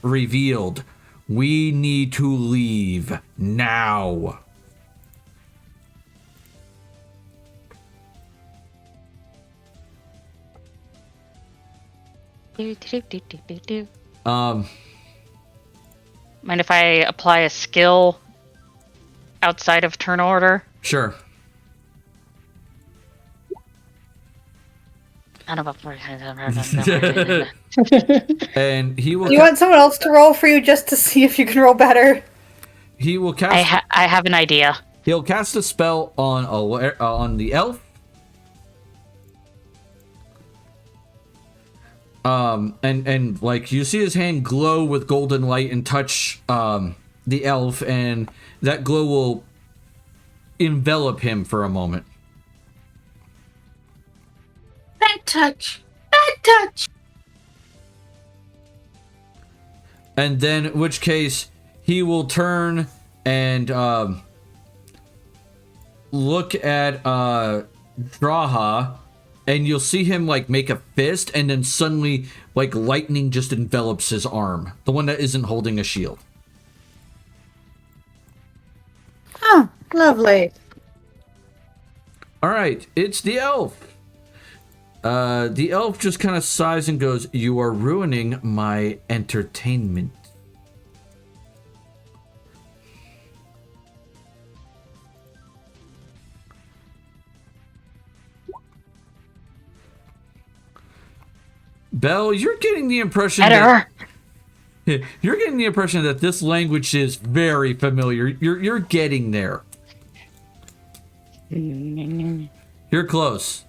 revealed. We need to leave now. Mind if I apply a skill outside of turn order? Sure. And he will. You want someone else to roll for you just to see if you can roll better? He will cast. I have an idea. He'll cast a spell on the elf. And you see his hand glow with golden light and touch the elf, and that glow will envelop him for a moment. Bad touch. Bad touch. And then, in which case, he will turn and look at Draha, and you'll see him make a fist, and then suddenly lightning just envelops his arm, the one that isn't holding a shield. Oh, lovely. All right, it's the elf. The elf just kind of sighs and goes, you are ruining my entertainment. Belle, you're getting the impression you're getting the impression that this language is very familiar. You're getting there. You're close.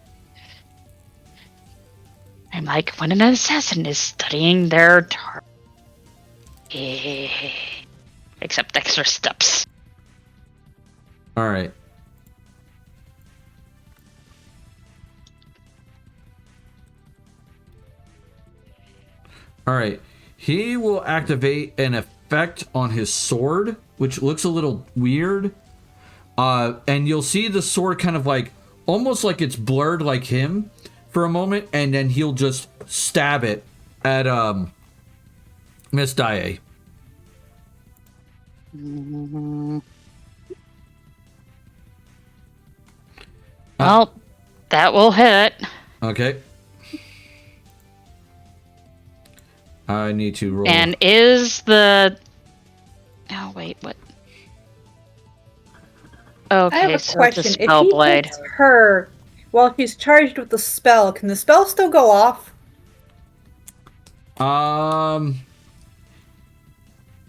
I'm like when an assassin is studying their target. Except extra steps. All right. All right. He will activate an effect on his sword, which looks a little weird. And you'll see the sword kind of almost like it's blurred like him for a moment, and then he'll just stab it at Miss Daae. Well, that will hit. Okay. I need to roll. And is the... Oh, wait, what? Okay, I have a so question. it's a If spell he blade. hits her while she's charged with the spell, can the spell still go off?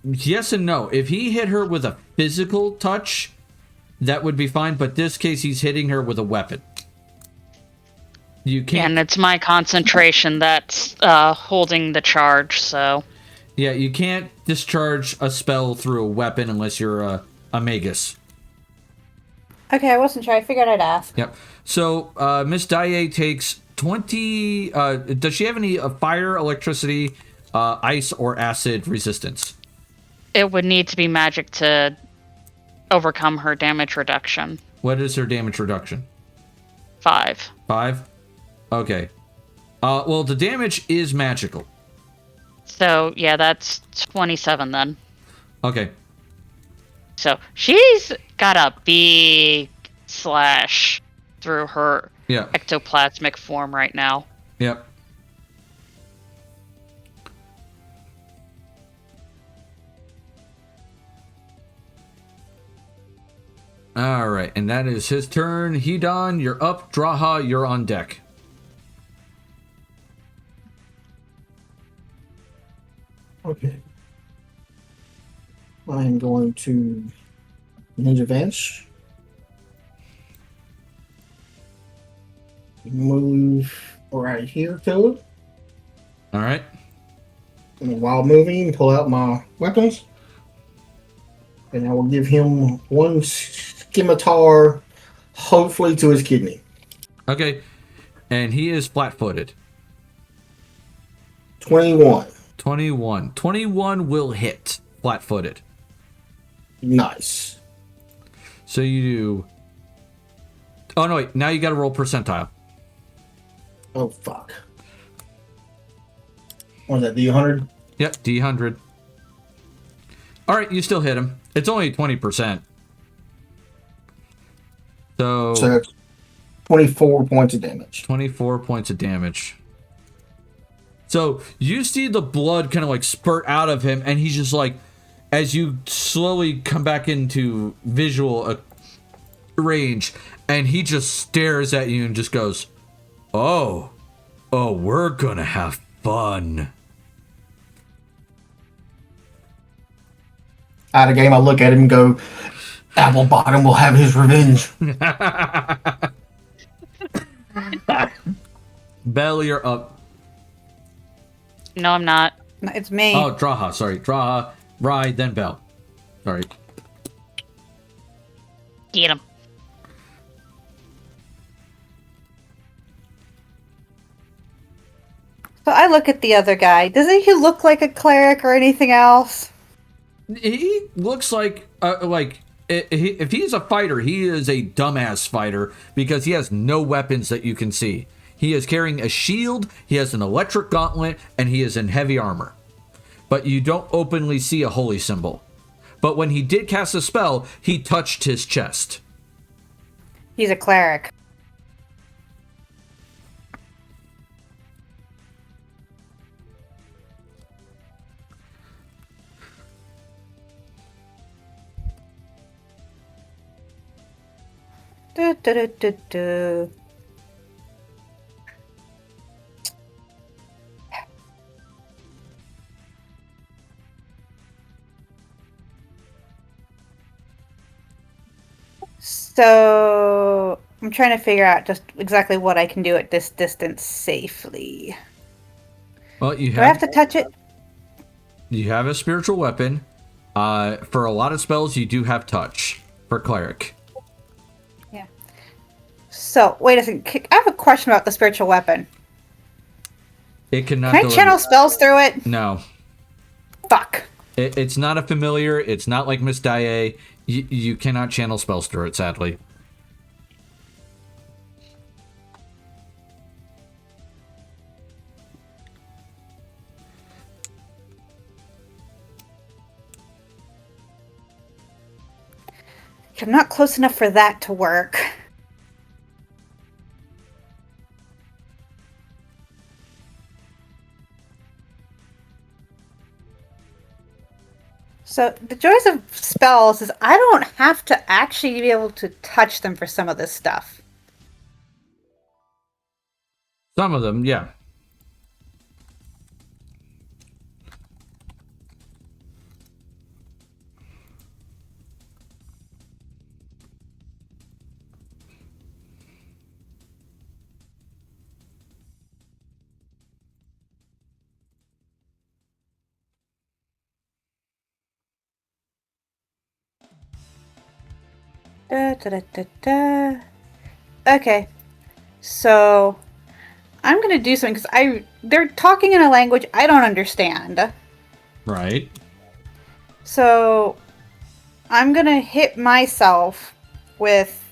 Yes and no. If he hit her with a physical touch, that would be fine. But this case, he's hitting her with a weapon. You can't. And it's my concentration that's holding the charge, so... Yeah, you can't discharge a spell through a weapon unless you're a magus. Okay, I wasn't sure. I figured I'd ask. Yep. So, Miss Daae takes 20... does she have any fire, electricity, ice, or acid resistance? It would need to be magic to overcome her damage reduction. What is her damage reduction? 5. 5? Okay. Well, the damage is magical. So, yeah, that's 27 then. Okay. So, she's got a big slash through her ectoplasmic form right now. Yep. All right, and that is his turn. Hedon, you're up. Draha, you're on deck. Okay. I am going to Ninja Vanish. Move right here to it. All right. And while moving, pull out my weapons. And I will give him one scimitar, hopefully to his kidney. Okay. And he is flat-footed. 21. 21. 21 will hit flat-footed. Nice. So you do... Oh, no, wait. Now you got to roll percentile. Oh, fuck. What was that, D100? Yep, D100. All right, you still hit him. It's only 20%. So that's 24 points of damage. 24 points of damage. So you see the blood kind of like spurt out of him, and he's just like, as you slowly come back into visual range, and he just stares at you and just goes, oh, we're gonna have fun. Out of game, I look at him and go, Apple Bottom will have his revenge. Belle, you're up. No, I'm not. It's me. Oh, Draha, sorry. Draha, Rye, then Belle. Sorry. Get him. So I look at the other guy. Doesn't he look like a cleric or anything else? He looks like if he's a fighter, he is a dumbass fighter because he has no weapons that you can see. He is carrying a shield, he has an electric gauntlet, and he is in heavy armor. But you don't openly see a holy symbol. But when he did cast a spell, he touched his chest. He's a cleric. Do. So I'm trying to figure out just exactly what I can do at this distance safely. Well, Do I have to touch it? You have a spiritual weapon. For a lot of spells, you do have touch for cleric. Yeah. So wait a second. I have a question about the spiritual weapon. It cannot. Can I channel spells through it? No. Fuck. It's not a familiar. It's not like Miss Daae. You cannot channel spells through it, sadly. I'm not close enough for that to work. So the joys of spells is I don't have to actually be able to touch them for some of this stuff. Some of them, yeah. Okay, so I'm gonna do something because they're talking in a language I don't understand. Right. So I'm gonna hit myself with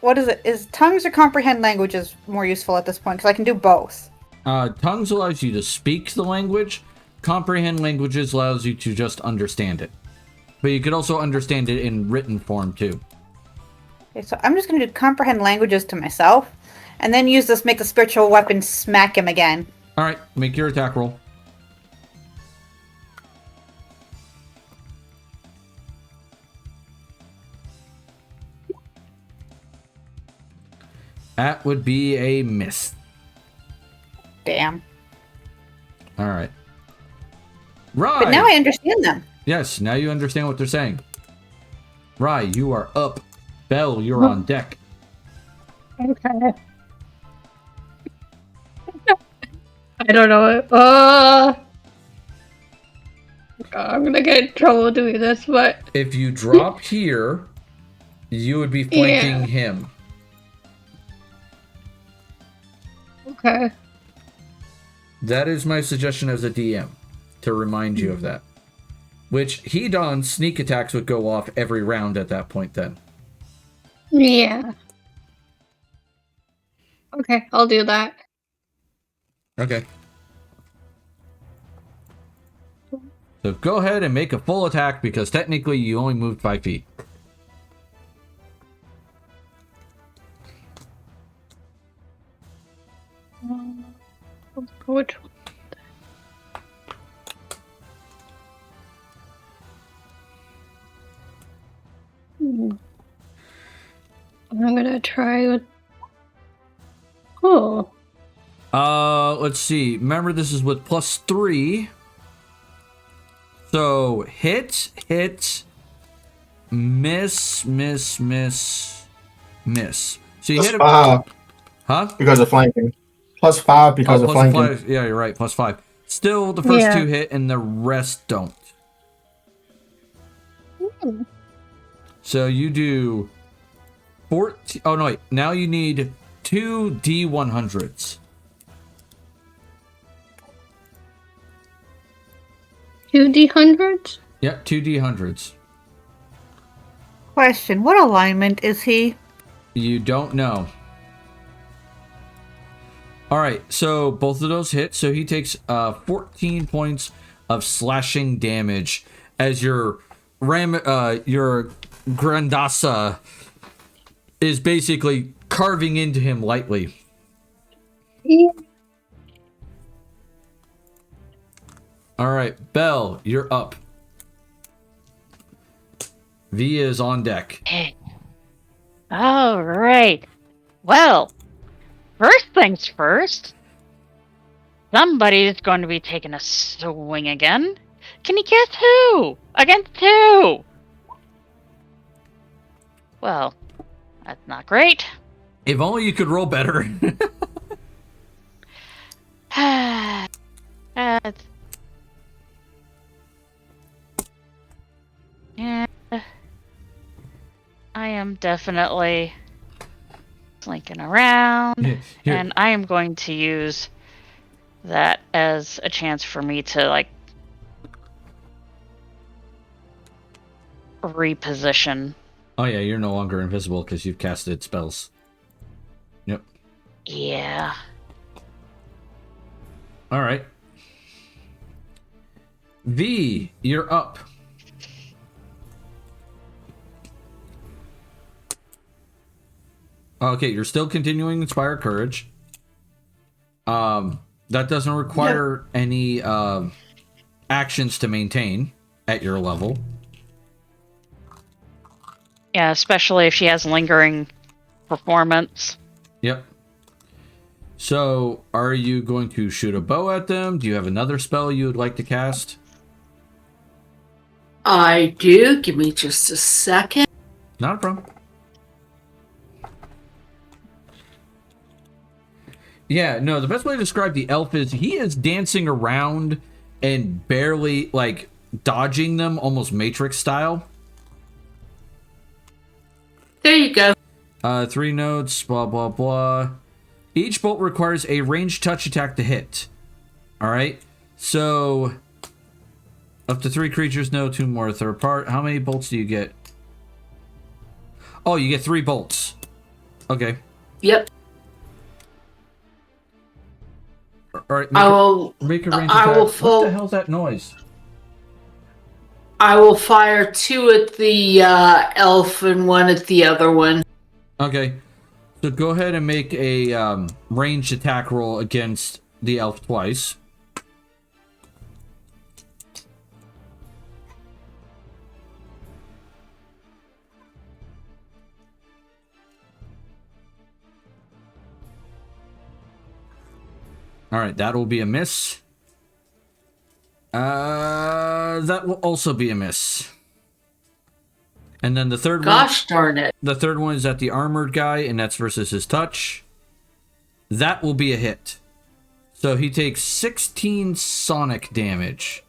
what is it? Is tongues or comprehend languages more useful at this point? Because I can do both. Tongues allows you to speak the language. Comprehend languages allows you to just understand it. But you could also understand it in written form, too. Okay, so I'm just going to do comprehend languages to myself, and then use this make a spiritual weapon smack him again. All right, make your attack roll. That would be a miss. Damn. All right. Right. But now I understand them. Yes, now you understand what they're saying. Rye, you are up. Bell, you're on deck. Okay. I don't know. I'm gonna get in trouble doing this, but If you drop here, you would be flanking him. okay. That is my suggestion as a DM, to remind you of that. Which, he done, sneak attacks would go off every round at that point then. Yeah. Okay, I'll do that. Okay. So go ahead and make a full attack, because technically you only moved 5 feet. Which one? I'm gonna try with. Oh. Let's see. Remember, this is with +3. So, hit, miss. So you hit +5. Huh? Because of flanking. +5 because of flanking. +5. Yeah, you're right. +5. Still, the first 2 hit and the rest don't. So you do 14. Oh, no, wait. Now you need 2 D100s. 2 D100s? Yep, 2 D100s. Question, what alignment is he? You don't know. Alright, so both of those hit. So he takes 14 points of slashing damage as your Grandasa is basically carving into him lightly. Yeah. Alright, Belle, you're up. V is on deck. Okay. All right. Well, first things first. Somebody's going to be taking a swing again. Can you guess who? Against who? Well, that's not great. If only you could roll better. Yeah, I am definitely slinking around, and I am going to use that as a chance for me to, like, reposition. Oh yeah, you're no longer invisible because you've casted spells. Yep. Yeah. Alright. V, you're up. Okay, you're still continuing Inspire Courage. That doesn't require any actions to maintain at your level. Yeah, especially if she has lingering performance. Yep. So, are you going to shoot a bow at them? Do you have another spell you would like to cast? I do. Give me just a second. Not a problem. Yeah, no, the best way to describe the elf is he is dancing around and barely, like, dodging them, almost Matrix style. There you go. 3 notes, blah, blah, blah. Each bolt requires a ranged touch attack to hit. Alright, so up to 3 creatures, no, 2 more, third part. How many bolts do you get? Oh, you get 3 bolts. Okay. Yep. right, make a range I attack. will What the hell's that noise? I will fire 2 at the elf and 1 at the other one. Okay. So go ahead and make a ranged attack roll against the elf twice. All right, that will be a miss. That will also be a miss. And then the third one. Gosh darn it. The third one is at the armored guy, and that's versus his touch. That will be a hit. So he takes 16 sonic damage.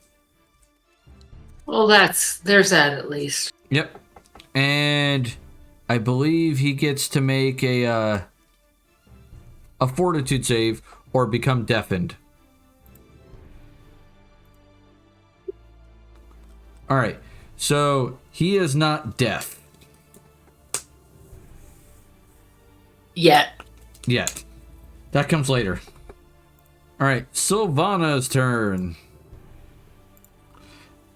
Well, there's that at least. Yep. And I believe he gets to make a fortitude save or become deafened. All right. So he is not deaf. Yet. That comes later. All right. Sylvana's turn.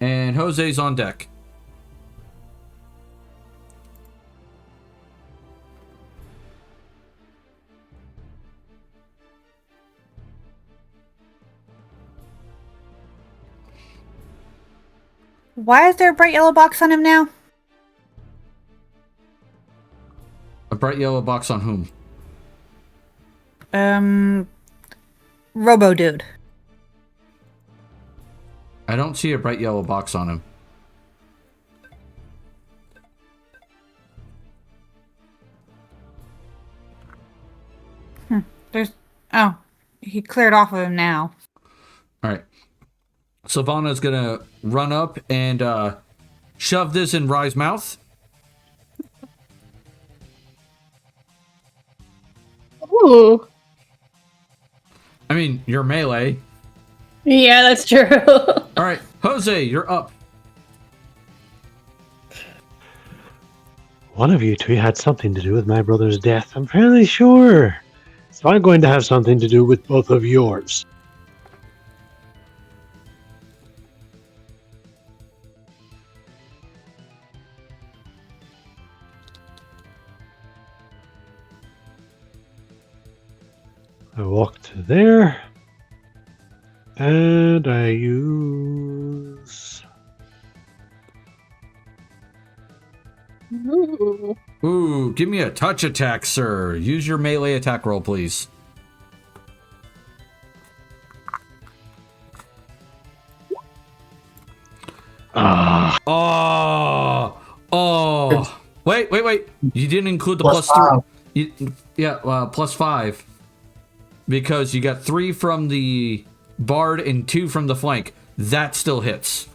And Jose's on deck. Why is there a bright yellow box on him now? A bright yellow box on whom? Robo Dude. I don't see a bright yellow box on him. Oh, he cleared off of him now. All right. Sylvana's gonna run up and shove this in Rye's mouth. Ooh. I mean, you're melee. Yeah, that's true. All right, Jose, you're up. One of you two had something to do with my brother's death, I'm fairly sure. So I'm going to have something to do with both of yours. I walk to there, and I use... Ooh, give me a touch attack, sir. Use your melee attack roll, please. Oh. Wait. You didn't include the plus 3. Plus 5. Because you got 3 from the bard and 2 from the flank. That still hits.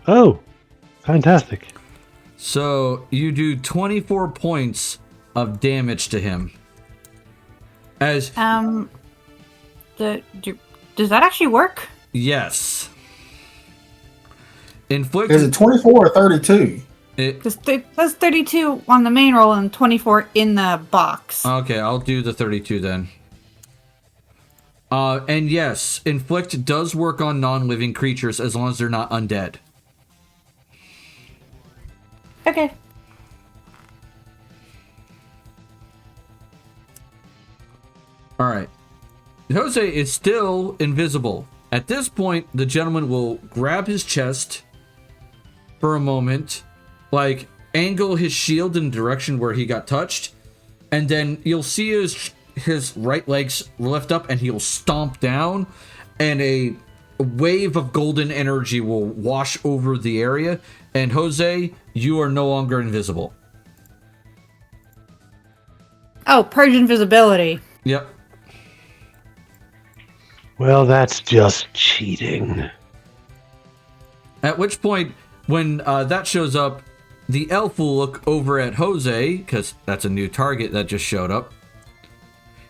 Oh, fantastic. So you do 24 points of damage to him. Does that actually work? Yes. Inflict. Is it 24 or 32? It says 32 on the main roll and 24 in the box. Okay, I'll do the 32 then. And yes, inflict does work on non-living creatures as long as they're not undead. Okay. All right. Jose is still invisible. At this point, the gentleman will grab his chest for a moment, like angle his shield in the direction where he got touched, and then you'll see his right legs lift up and he'll stomp down, and a wave of golden energy will wash over the area, and Jose, you are no longer invisible. Oh, purge invisibility. Yep. Well, that's just cheating. At which point, when that shows up, the elf will look over at Jose, because that's a new target that just showed up.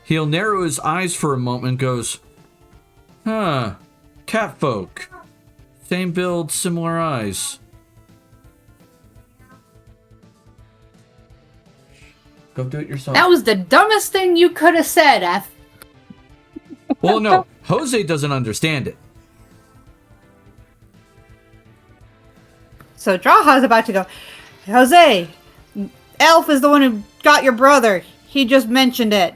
He'll narrow his eyes for a moment and goes, huh, catfolk. Same build, similar eyes. Go do it yourself. That was the dumbest thing you could have said, F. Well, no, Jose doesn't understand it. So Draha's about to go, Jose, Elf is the one who got your brother. He just mentioned it.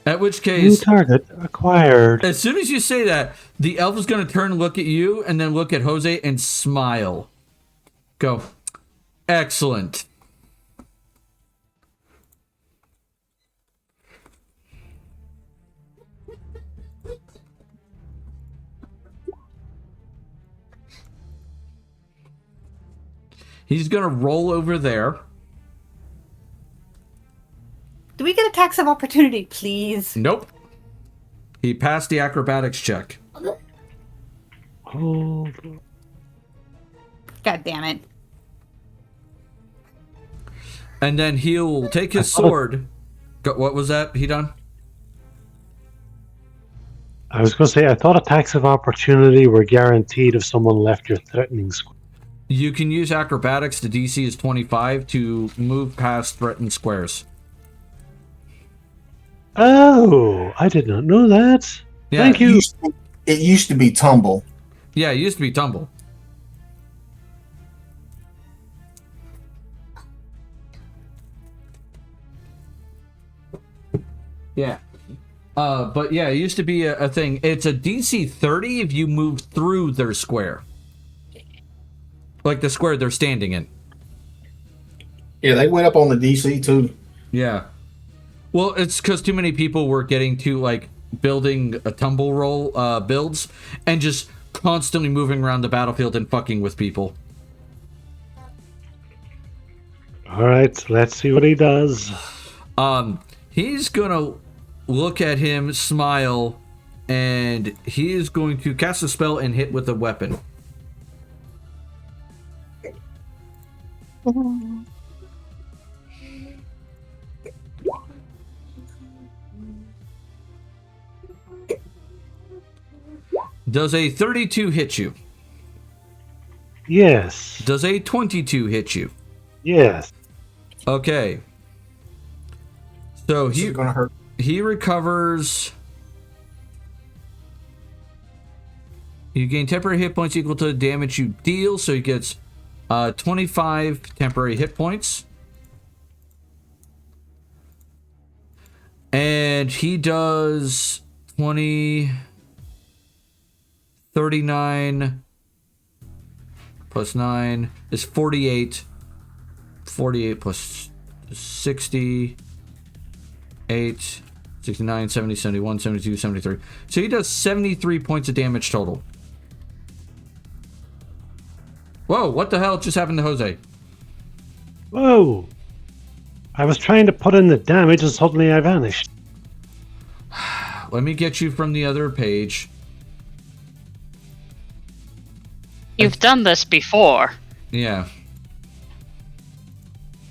At which New case, target acquired. as soon as you say that, the elf is going to turn and look at you and then look at Jose and smile. Go. Excellent. He's going to roll over there. Do we get a tax of opportunity, please? Nope. He passed the acrobatics check. Oh, God damn it. And then he'll take his sword. What was that he done? I was going to say, I thought attacks of opportunity were guaranteed if someone left your threatening square. You can use acrobatics. The DC is 25 to move past threatened squares. Oh, I did not know that. Yeah, Thank you. It used to be tumble. Yeah, it used to be tumble. Yeah. But yeah, it used to be a thing. It's a DC 30 if you move through their square. Like the square they're standing in. Yeah, they went up on the DC too. Yeah. Well, it's because too many people were getting to, like, building a tumble roll builds and just constantly moving around the battlefield and fucking with people. All right, let's see what he does. He's gonna look at him, smile, and he is going to cast a spell and hit with a weapon. Does a 32 hit you? Yes. Does a 22 hit you? Yes. Okay. So This is gonna hurt. he recovers. You gain temporary hit points equal to the damage you deal, so he gets 25 temporary hit points. And he does 20, 39 plus 9 is 48. 48 plus 60, 8, 69, 70, 71, 72, 73. So he does 73 points of damage total. Whoa, what the hell just happened to Jose? Whoa. I was trying to put in the damage and suddenly I vanished. Let me get you from the other page. You've done this before. Yeah.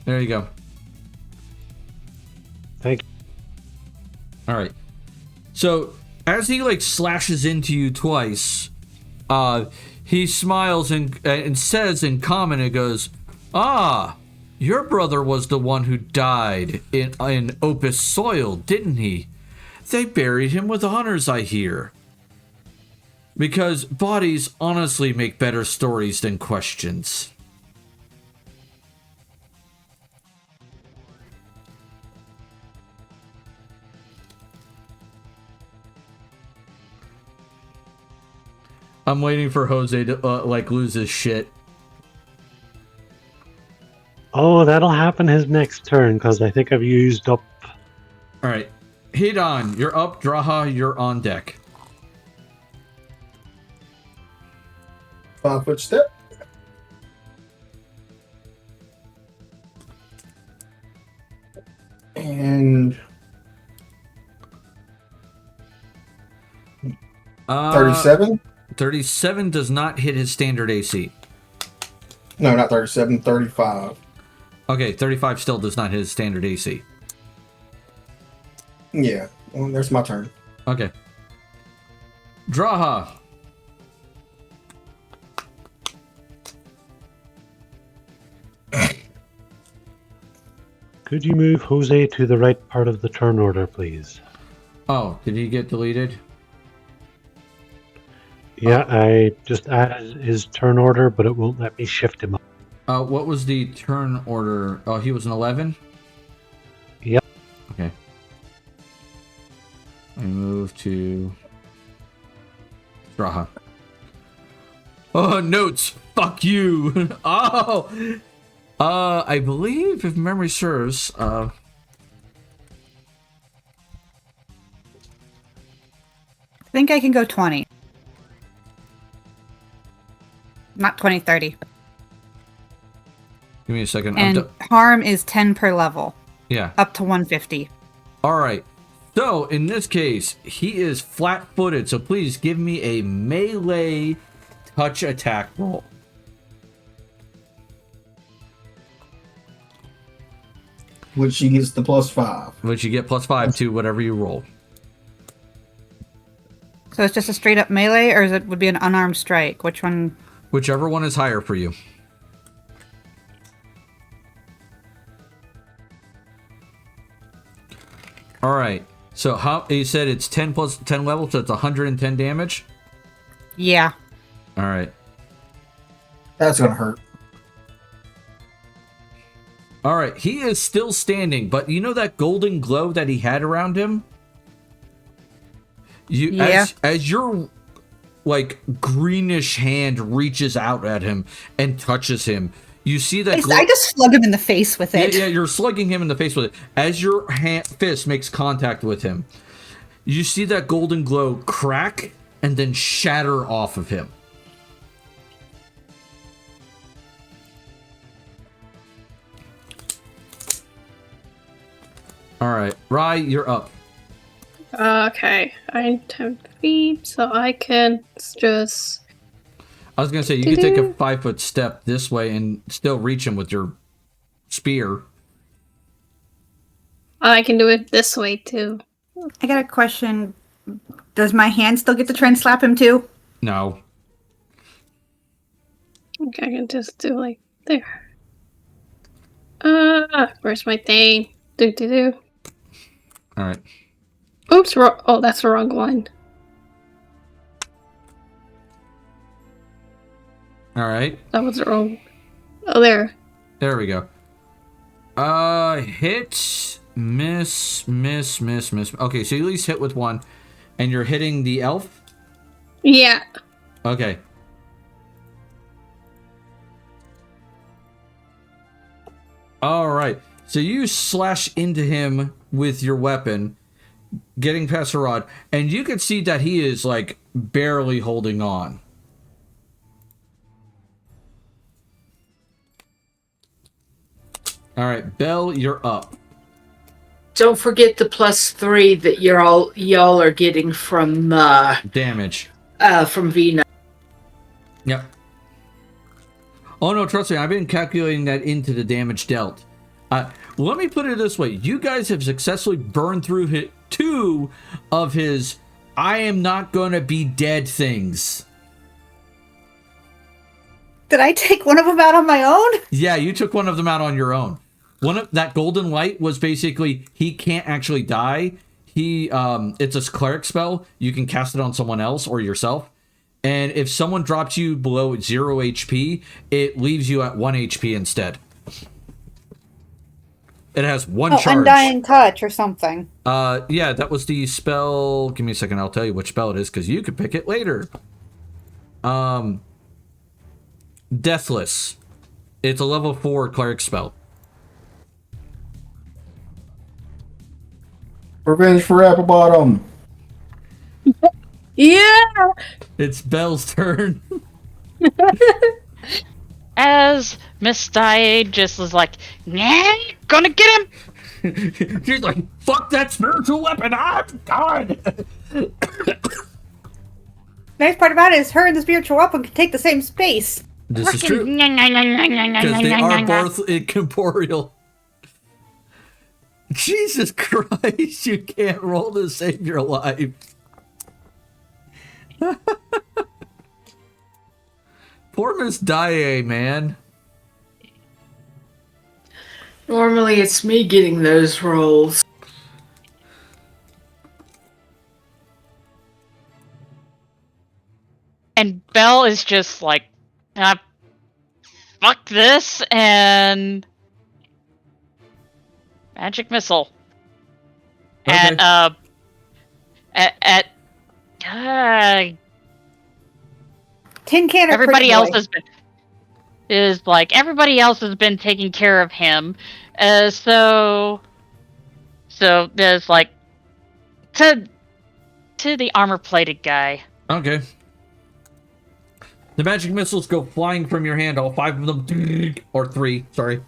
There you go. Thank you. All right. So as he like slashes into you twice, he smiles and says in common, it goes, "Ah, your brother was the one who died in Opus soil, didn't he? They buried him with honors, I hear. Because bodies honestly make better stories than questions." I'm waiting for Jose to like lose his shit. Oh, that'll happen his next turn because I think I've used up. All right, Hidon, you're up. Draha, you're on deck. 5-foot step. And 37? 37 does not hit his standard AC. No, not 37, 35. Okay, 35 still does not hit his standard AC. Yeah, well, there's my turn. Okay. Draha. Could you move Jose to the right part of the turn order, please? Oh, did he get deleted? Yeah, I just added his turn order, but it won't let me shift him up. What was the turn order? Oh, he was an 11? Yep. Okay. I move to Straha. Oh, notes. Fuck you. Oh. I believe, if memory serves, I think I can go 20. Not 20, 30. Give me a second. And harm is 10 per level. Yeah. Up to 150. All right. So, in this case, he is flat-footed, so please give me a melee touch attack roll. Which she gets the +5. Which you get +5 to whatever you roll. So it's just a straight up melee, or would be an unarmed strike? Which one? Whichever one is higher for you. All right. So how you said it's 10 plus 10 levels, so it's 110 damage? Yeah. All right. That's gonna hurt. All right. He is still standing, but you know that golden glow that he had around him? As your like greenish hand reaches out at him and touches him, you see that I just slug him in the face with it. Yeah, you're slugging him in the face with it. As your fist makes contact with him, you see that golden glow crack and then shatter off of him. All right, Rai, you're up. Okay, I'm 10 feet, so I can just... I was going to say, you could take a 5-foot step this way and still reach him with your spear. I can do it this way, too. I got a question. Does my hand still get to try and slap him, too? No. Okay, I can just do like there. Where's my thing? Do. All right. Oops, oh, that's the wrong one. All right. That was wrong. Oh, there. There we go. Hit, miss. Okay, so you at least hit with one, and you're hitting the elf? Yeah. Okay. All right. So you slash into him with your weapon, getting past the rod, and you can see that he is, like, barely holding on. All right, Belle, you're up. Don't forget the +3 that y'all are getting from damage. From Vina. Yep. Oh no, trust me, I've been calculating that into the damage dealt. Let me put it this way: you guys have successfully burned through 2 of his "I am not gonna be dead" things. Did I take one of them out on my own? Yeah, you took one of them out on your own. One of that golden light was basically he can't actually die. It's a cleric spell. You can cast it on someone else or yourself. And if someone drops you below 0 HP, it leaves you at 1 HP instead. It has 1 charge. Undying Touch or something. Yeah, that was the spell. Give me a second, I'll tell you which spell it is, because you could pick it later. Deathless. It's a level 4 cleric spell. Revenge for Applebottom. Yeah! It's Belle's turn. As Miss Diade just was like, nah, gonna get him. She's like, fuck that spiritual weapon, I'm done. Nice part about it is her and the spiritual weapon can take the same space. This is true. Because they are both incorporeal. Jesus Christ, you can't roll to save your life. Poor Miss Daye, man. Normally it's me getting those rolls. And Belle is just like, fuck this, and magic missile. Okay. At Tin can or everybody pretty else boy? has been everybody else has been taking care of him, so there's like to the armor-plated guy. Okay. The magic missiles go flying from your hand, all 5 of them, or 3, sorry.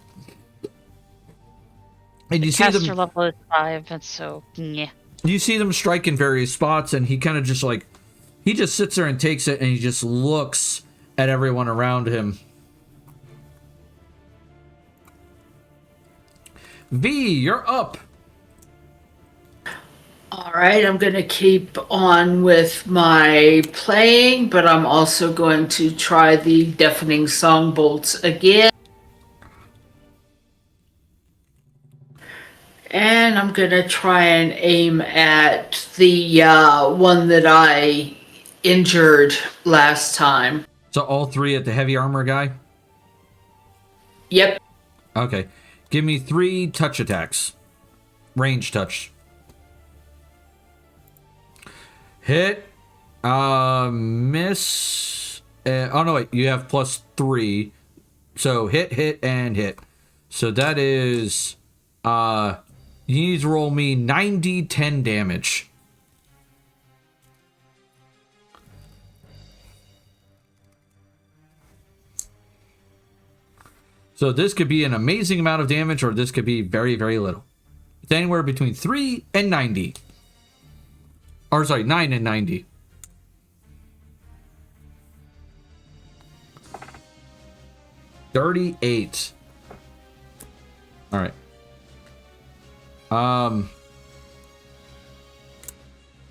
And you see Caster them. level is 5, and so yeah. You see them strike in various spots, and he kind of just like, he just sits there and takes it, and he just looks at everyone around him. V, you're up. All right, I'm going to keep on with my playing, but I'm also going to try the deafening song bolts again. And I'm going to try and aim at the one that I injured last time. So all 3 at the heavy armor guy? Yep. Okay. Give me 3 touch attacks. Range touch. Hit. Miss. Oh, no, wait. You have +3. So hit, and hit. So that is... you need to roll me 90-10 damage. So this could be an amazing amount of damage, or this could be very, very little. It's anywhere between 3 and 90. Or sorry, 9 and 90. $38. All right.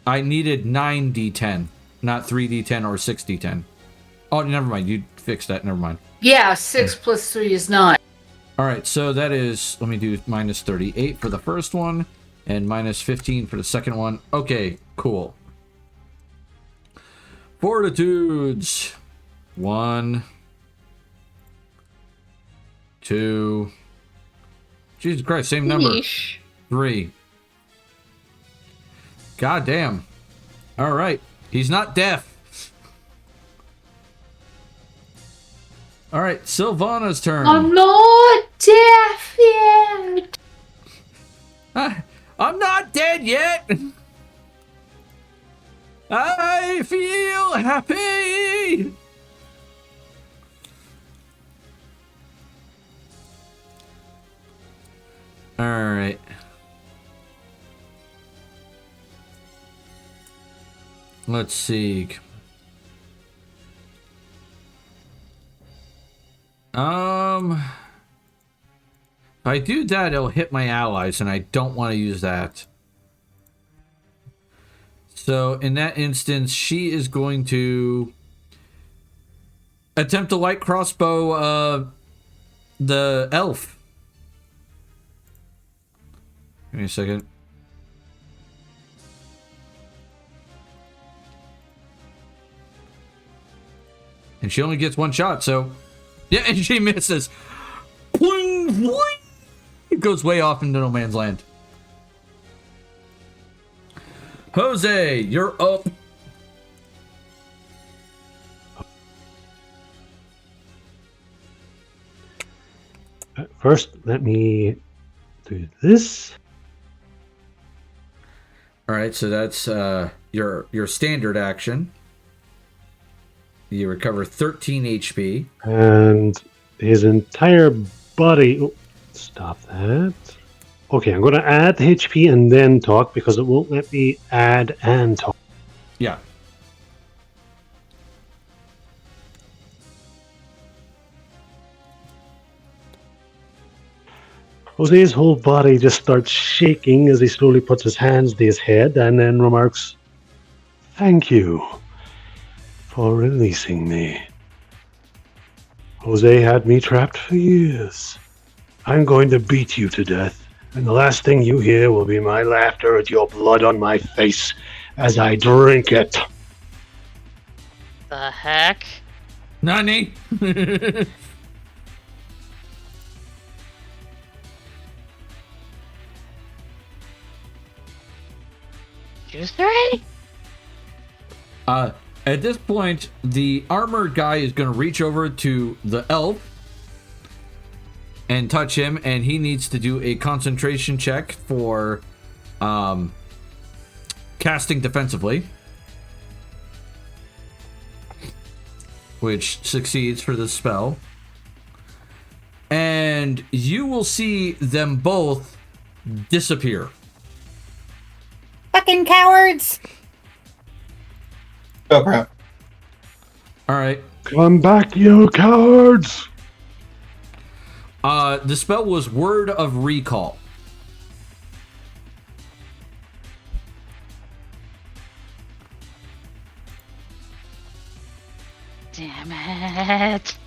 I needed 9d10, not 3d10 or 6d10. Oh, never mind. You fixed that. Never mind. Yeah, 6 plus 3 is 9. All right, so that is, let me do minus 38 for the first one and minus 15 for the second one. Okay, cool. Fortitudes. 1, 2. Jesus Christ, same number. Yeesh. 3. God damn. All right, he's not deaf. All right, Sylvana's turn. I'm not deaf yet. I'm not dead yet. I feel happy. All right. Let's see. If I do that, it'll hit my allies, and I don't want to use that. So, in that instance, she is going to attempt to light crossbow the elf. Give me a second. And she only gets 1 shot, so... Yeah, and she misses. Boing, boing. It goes way off into no man's land. Jose, you're up. First, let me do this. All right, so that's your standard action. You recover 13 HP. And his entire body... Oh, stop that. Okay, I'm going to add HP and then talk because it won't let me add and talk. Yeah. Jose's whole body just starts shaking as he slowly puts his hands to his head and then remarks, "Thank you for releasing me. Jose had me trapped for years. I'm going to beat you to death, and the last thing you hear will be my laughter at your blood on my face as I drink it. The heck? Nani? Juice already? At this point, the armored guy is going to reach over to the elf and touch him, and he needs to do a concentration check for casting defensively, which succeeds for this spell. And you will see them both disappear. Fucking cowards! Oh crap. All right. Come back, you cowards! The spell was Word of Recall. Damn it.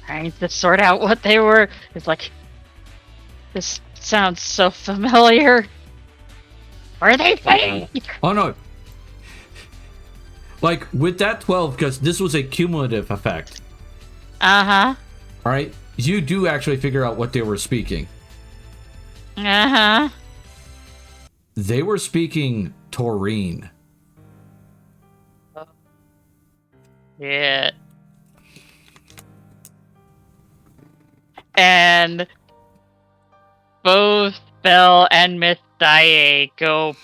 I need to sort out what they were. It's like, this sounds so familiar. What are they saying? Oh no. Like with that 12, because this was a cumulative effect. Uh-huh. All right. You do actually figure out what they were speaking. Uh-huh. They were speaking Taurine. Yeah. And both Belle and Miss Daae go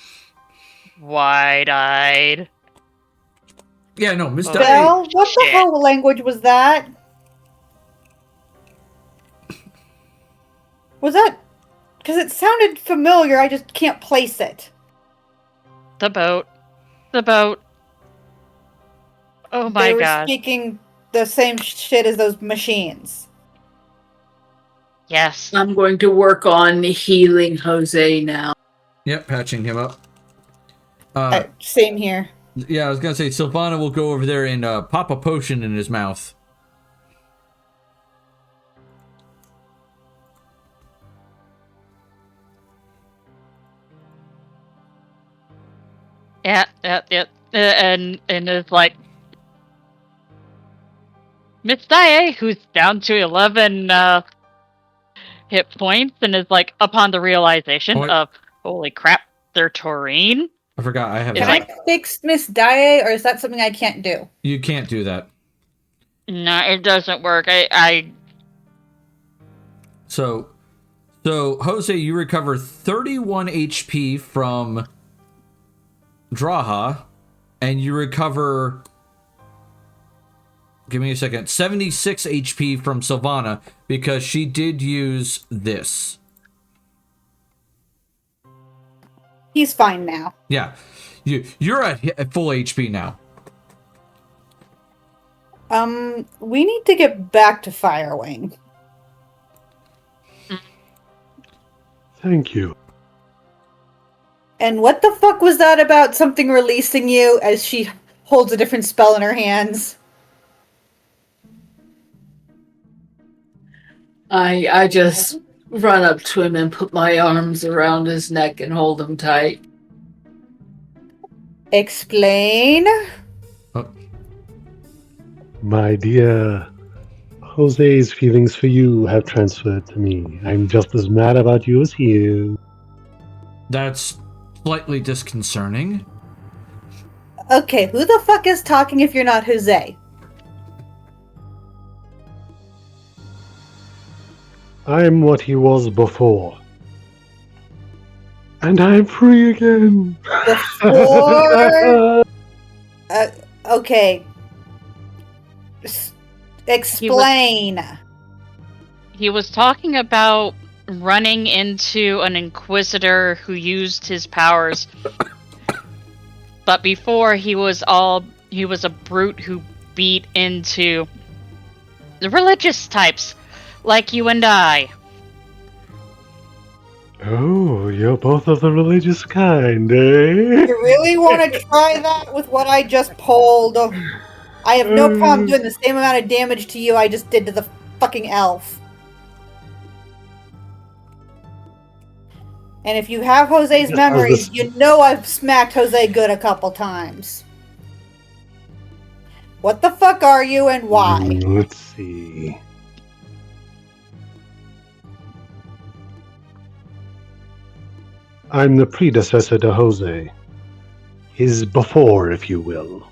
wide-eyed. Yeah, no, Miss Oh. Daae. Belle, what the Shit. hell language was that? Was that... Because it sounded familiar, I just can't place it. The boat. The boat. Oh my They were god. speaking the same shit as those machines. Yes. I'm going to work on healing Jose now. Yep, patching him up. Same here. Yeah, I was gonna say Sylvana will go over there and pop a potion in his mouth. Yeah. And it's like Miss Daae, who's down to 11 hit points, and is like upon the realization of holy crap, they're Taurine. I forgot I have It's Can that. I fix Miss Daae, or is that something I can't do? You can't do that. No, it doesn't work. I So Jose, you recover 31 HP from Draha, and you recover, give me a second, 76 HP from Sylvana, because she did use this. He's fine now. Yeah, you're at full HP now. We need to get back to Firewing. Thank you. And what the fuck was that about something releasing you as she holds a different spell in her hands? I just run up to him and put my arms around his neck and hold him tight. Explain. My dear, Jose's feelings for you have transferred to me. I'm just as mad about you as he is. That's slightly disconcerting. Okay, who the fuck is talking if you're not Jose? I'm what he was before. And I'm free again. Before? Okay. Explain. He was talking about running into an Inquisitor who used his powers. But before he was a brute who beat into the religious types, like you and I. Oh, you're both of the religious kind, eh? You really want to try that with what I just pulled? I have no problem doing the same amount of damage to you I just did to the fucking elf. And if you have Jose's memories, you know I've smacked Jose good a couple times. What the fuck are you and why? Let's see. I'm the predecessor to Jose. His before, if you will.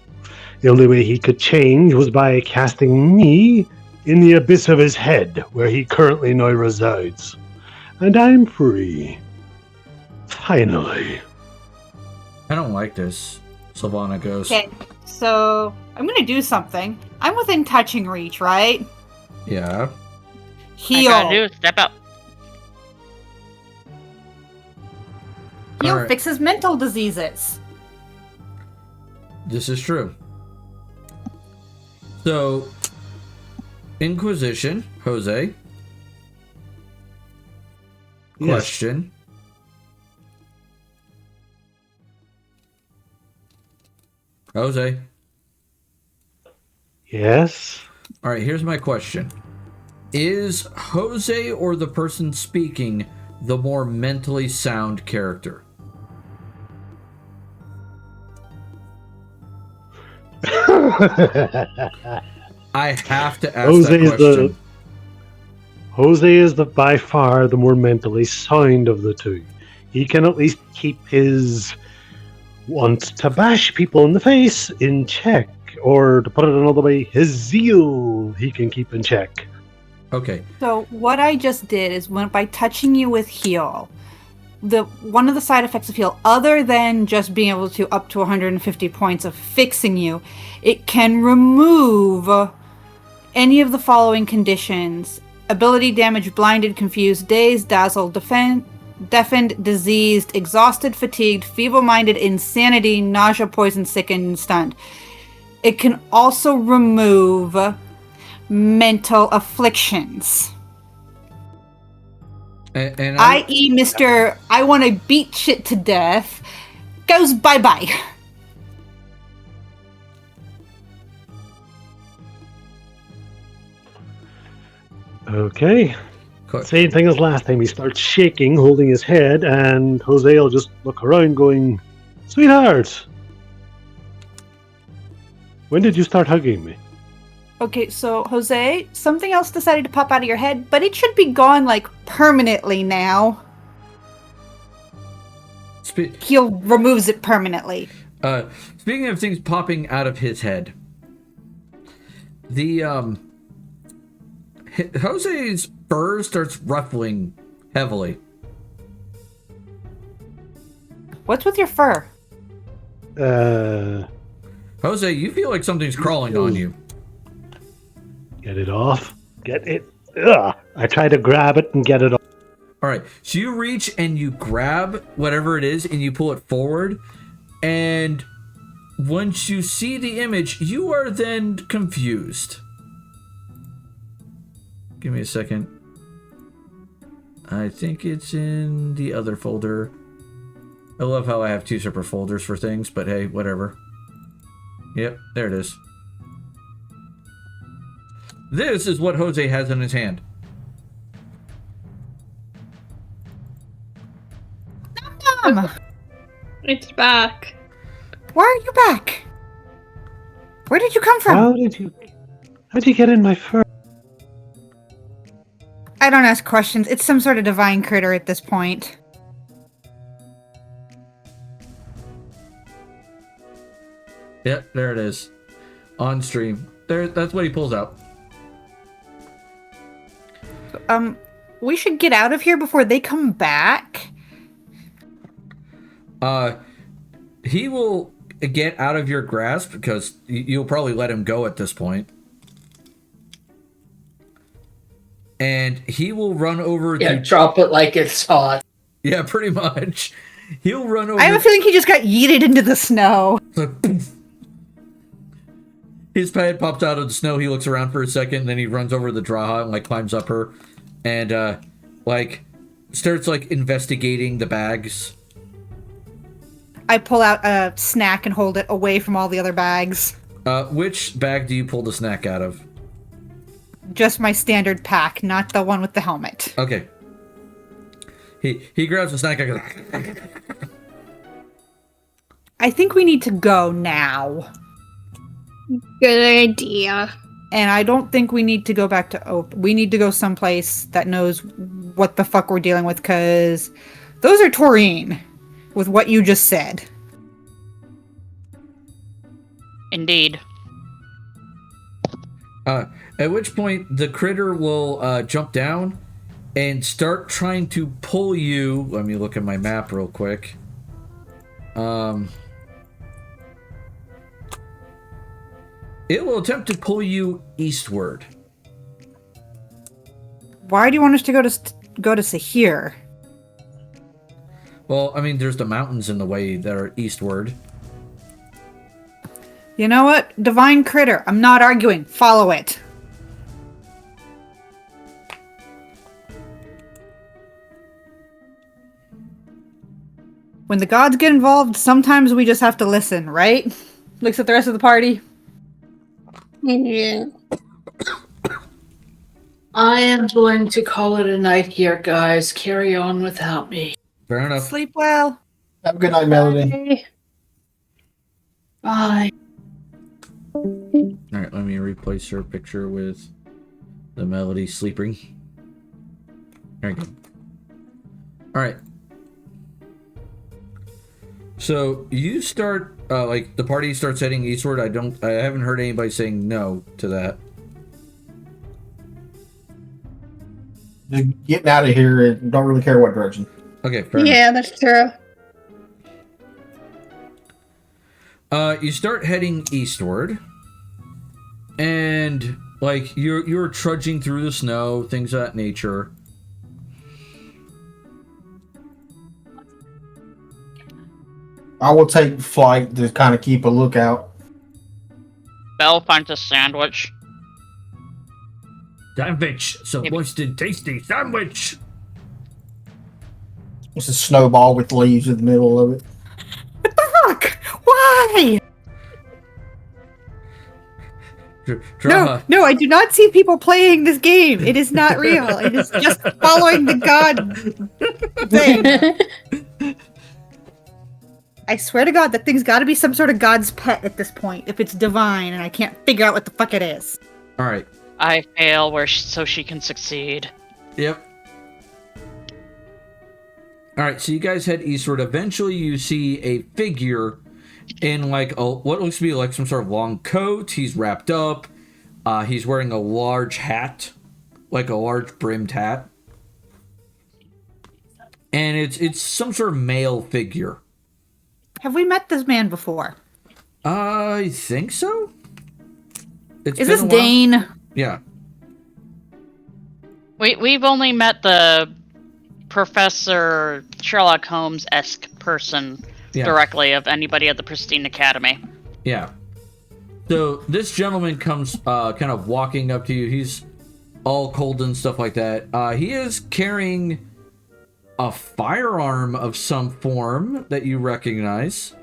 The only way he could change was by casting me in the abyss of his head, where he currently now resides. And I'm free. Finally. I don't like this. Sylvana goes. Okay, so I'm gonna do something. I'm within touching reach, right? Yeah. Heal. I gotta do step up. Heal Alright. fixes mental diseases. This is true. So, Inquisition, Jose. Yes. Question. Jose. Yes? All right, here's my question. Is Jose or the person speaking the more mentally sound character? I have to ask Jose that is question. Jose is by far the more mentally sound of the two. He can at least keep his want to bash people in the face in check, or to put it another way, his zeal he can keep in check. Okay. So what I just did is by touching you with heal, one of the side effects of heal, other than just being able to up to 150 points of fixing you, it can remove any of the following conditions: ability, damage, blinded, confused, dazed, dazzled, deafened, diseased, exhausted, fatigued, feeble-minded, insanity, nausea, poison, sickened, and stunned. It can also remove mental afflictions. And i.e. Mr. I want to beat shit to death goes bye-bye. Okay. Same thing as last time. He starts shaking, holding his head, and Jose will just look around going, "Sweetheart, when did you start hugging me?" Okay, so Jose, something else decided to pop out of your head, but it should be gone like permanently now. He'll removes it permanently. Speaking of things popping out of his head, the Jose's fur starts ruffling heavily. What's with your fur? Jose, you feel like something's crawling on you. Get it off. Get it. Ugh. I try to grab it and get it off. All right, so you reach and you grab whatever it is and you pull it forward, and once you see the image, you are then confused. Give me a second. I think it's in the other folder. I love how I have two separate folders for things, but hey, whatever. Yep, there it is. This is what Jose has in his hand. It's back. Why are you back? Where did you come from? How'd you get in my fur? I don't ask questions. It's some sort of divine critter at this point. Yep, there it is. On stream. There, that's what he pulls out. We should get out of here before they come back. He will get out of your grasp because you'll probably let him go at this point. And he will run over to drop it like it's hot. Yeah, pretty much. He'll run over. I have a feeling he just got yeeted into the snow. His head pops out of the snow. He looks around for a second, and then he runs over the Draha and climbs up her, and starts investigating the bags. I pull out a snack and hold it away from all the other bags. Which bag do you pull the snack out of? Just my standard pack, not the one with the helmet. Okay. He grabs the snack. I think we need to go now. Good idea. And I don't think we need to go back to Ope. We need to go someplace that knows what the fuck we're dealing with, because those are Taurine, with what you just said. Indeed. At which point, the critter will jump down and start trying to pull you. Let me look at my map real quick. It will attempt to pull you eastward. Why do you want us to go to Sahir? Well, I mean, there's the mountains in the way that are eastward. You know what? Divine critter. I'm not arguing. Follow it. When the gods get involved, sometimes we just have to listen, right? Looks at the rest of the party. Yeah. I am going to call it a night here, guys. Carry on without me. Fair enough. Sleep well. Have a good night, Melody. Bye. Alright, let me replace her picture with the Melody sleeping. Very good. Alright. So you start, like, the party starts heading eastward. I haven't heard anybody saying no to that. Just getting out of here and don't really care what direction. Okay, fair enough. Yeah, that's true. You start heading eastward, and like you're trudging through the snow, things of that nature. I will take flight to kind of keep a lookout. Belle finds a sandwich. Sandwich, so moist and tasty sandwich. It's a snowball with leaves in the middle of it. What the fuck? Why? No, I do not see people playing this game. It is not real. It is just following the god thing. I swear to God, that thing's got to be some sort of god's pet at this point, if it's divine, and I can't figure out what the fuck it is. All right. I fail so she can succeed. Yep. All right, so you guys head eastward. Eventually, you see a figure in like what looks to be like some sort of long coat. He's wrapped up. He's wearing a large hat, like a large brimmed hat, and it's some sort of male figure. Have we met this man before? I think so. Is this Dane? Yeah. We've only met the Professor Sherlock Holmes-esque person directly of anybody at the Pristine Academy. Yeah. So this gentleman comes kind of walking up to you. He's all cold and stuff like that. He is carrying a firearm of some form that you recognize,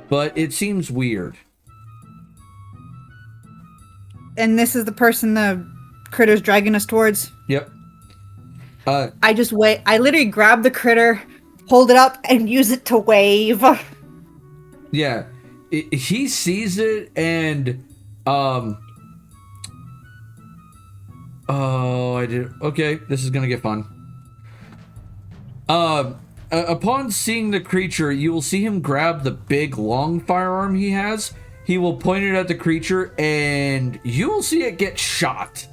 but it seems weird. And this is the person the critter's dragging us towards? Yep. I just wait. I literally grab the critter, hold it up, and use it to wave. Yeah. He sees it and, oh, I did. Okay, this is gonna get fun. Upon seeing the creature, you will see him grab the big, long firearm he has. He will point it at the creature, and you will see it get shot.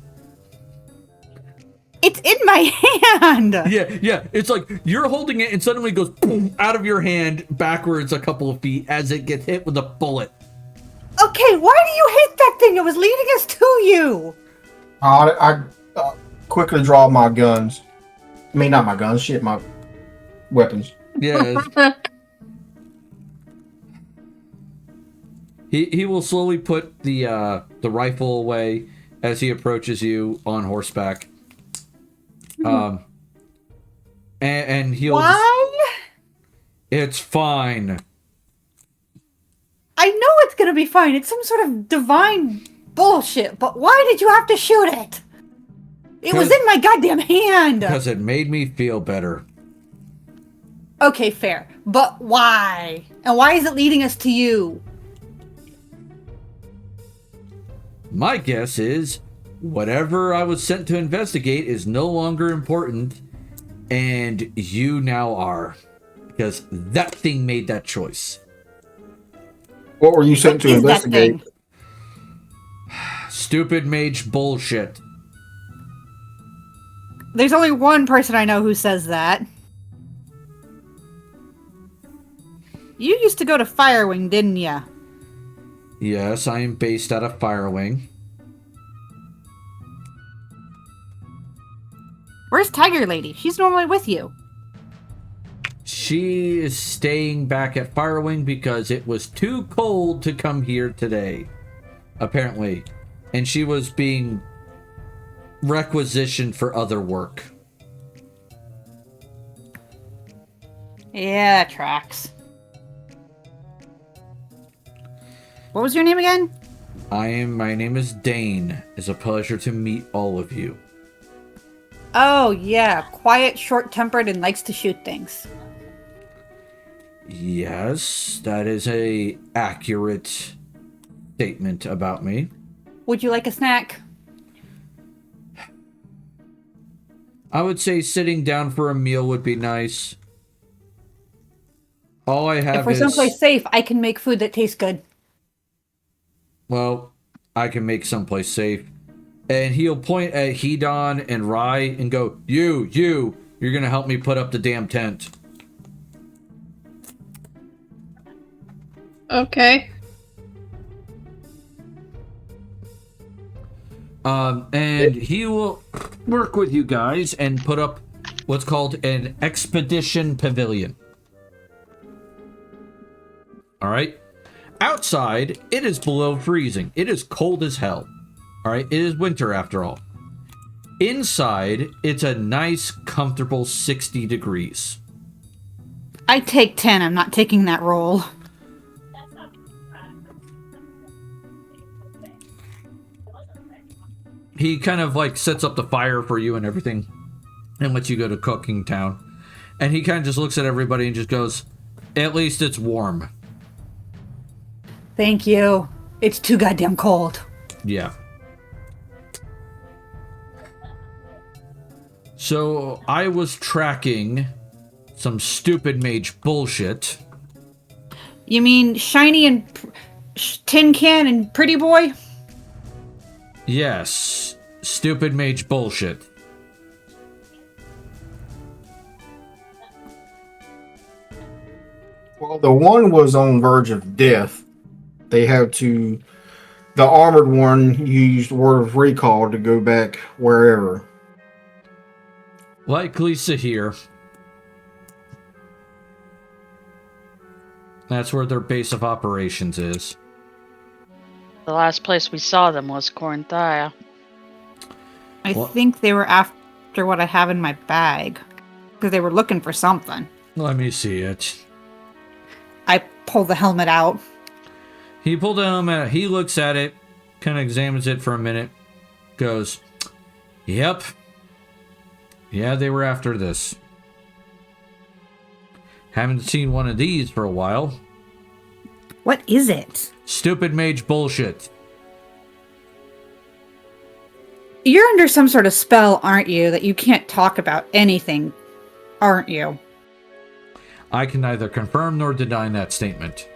It's in my hand! Yeah. It's like you're holding it, and suddenly it goes boom out of your hand backwards a couple of feet as it gets hit with a bullet. Okay, why do you hit that thing? It was leading us to you! I quickly draw my guns. I mean, not my guns, shit, my weapons. Yeah. He will slowly put the rifle away as he approaches you on horseback. And he'll. Why? It's fine. I know it's gonna be fine. It's some sort of divine bullshit, but why did you have to shoot it? It was in my goddamn hand! Because it made me feel better. Okay, fair. But why? And why is it leading us to you? My guess is whatever I was sent to investigate is no longer important, and you now are. Because that thing made that choice. What were you sent to investigate? Stupid mage bullshit. There's only one person I know who says that. You used to go to Firewing, didn't ya? Yes, I am based out of Firewing. Where's Tiger Lady? She's normally with you. She is staying back at Firewing because it was too cold to come here today, apparently. And she was being requisitioned for other work. Yeah, tracks. What was your name again? My name is Dane. It's a pleasure to meet all of you. Oh, yeah. Quiet, short-tempered, and likes to shoot things. Yes, that is a accurate statement about me. Would you like a snack? I would say sitting down for a meal would be nice. All I have If we're is... someplace safe, I can make food that tastes good. Well, I can make someplace safe. And he'll point at Hedon and Rai and go, you're gonna help me put up the damn tent. Okay. And he will work with you guys and put up what's called an expedition pavilion. Alright? Outside, it is below freezing. It is cold as hell. Alright? It is winter after all. Inside, it's a nice, comfortable 60 degrees. I take 10. I'm not taking that roll. He kind of like sets up the fire for you and everything and lets you go to cooking town. And he kind of just looks at everybody and just goes, at least it's warm. Thank you. It's too goddamn cold. Yeah. So I was tracking some stupid mage bullshit. You mean Shiny and Tin Can and Pretty Boy? Yes. Stupid mage bullshit. Well, the one was on verge of death. They had to... The armored one used word of recall to go back wherever. Likely Sahir. That's where their base of operations is. The last place we saw them was Corinthia. I think they were after what I have in my bag. Because they were looking for something. Let me see it. I pull the helmet out. He pulled the helmet out. He looks at it, kind of examines it for a minute, goes, yep. Yeah, they were after this. Haven't seen one of these for a while. What is it? Stupid mage bullshit. You're under some sort of spell, aren't you? That you can't talk about anything, aren't you? I can neither confirm nor deny that statement.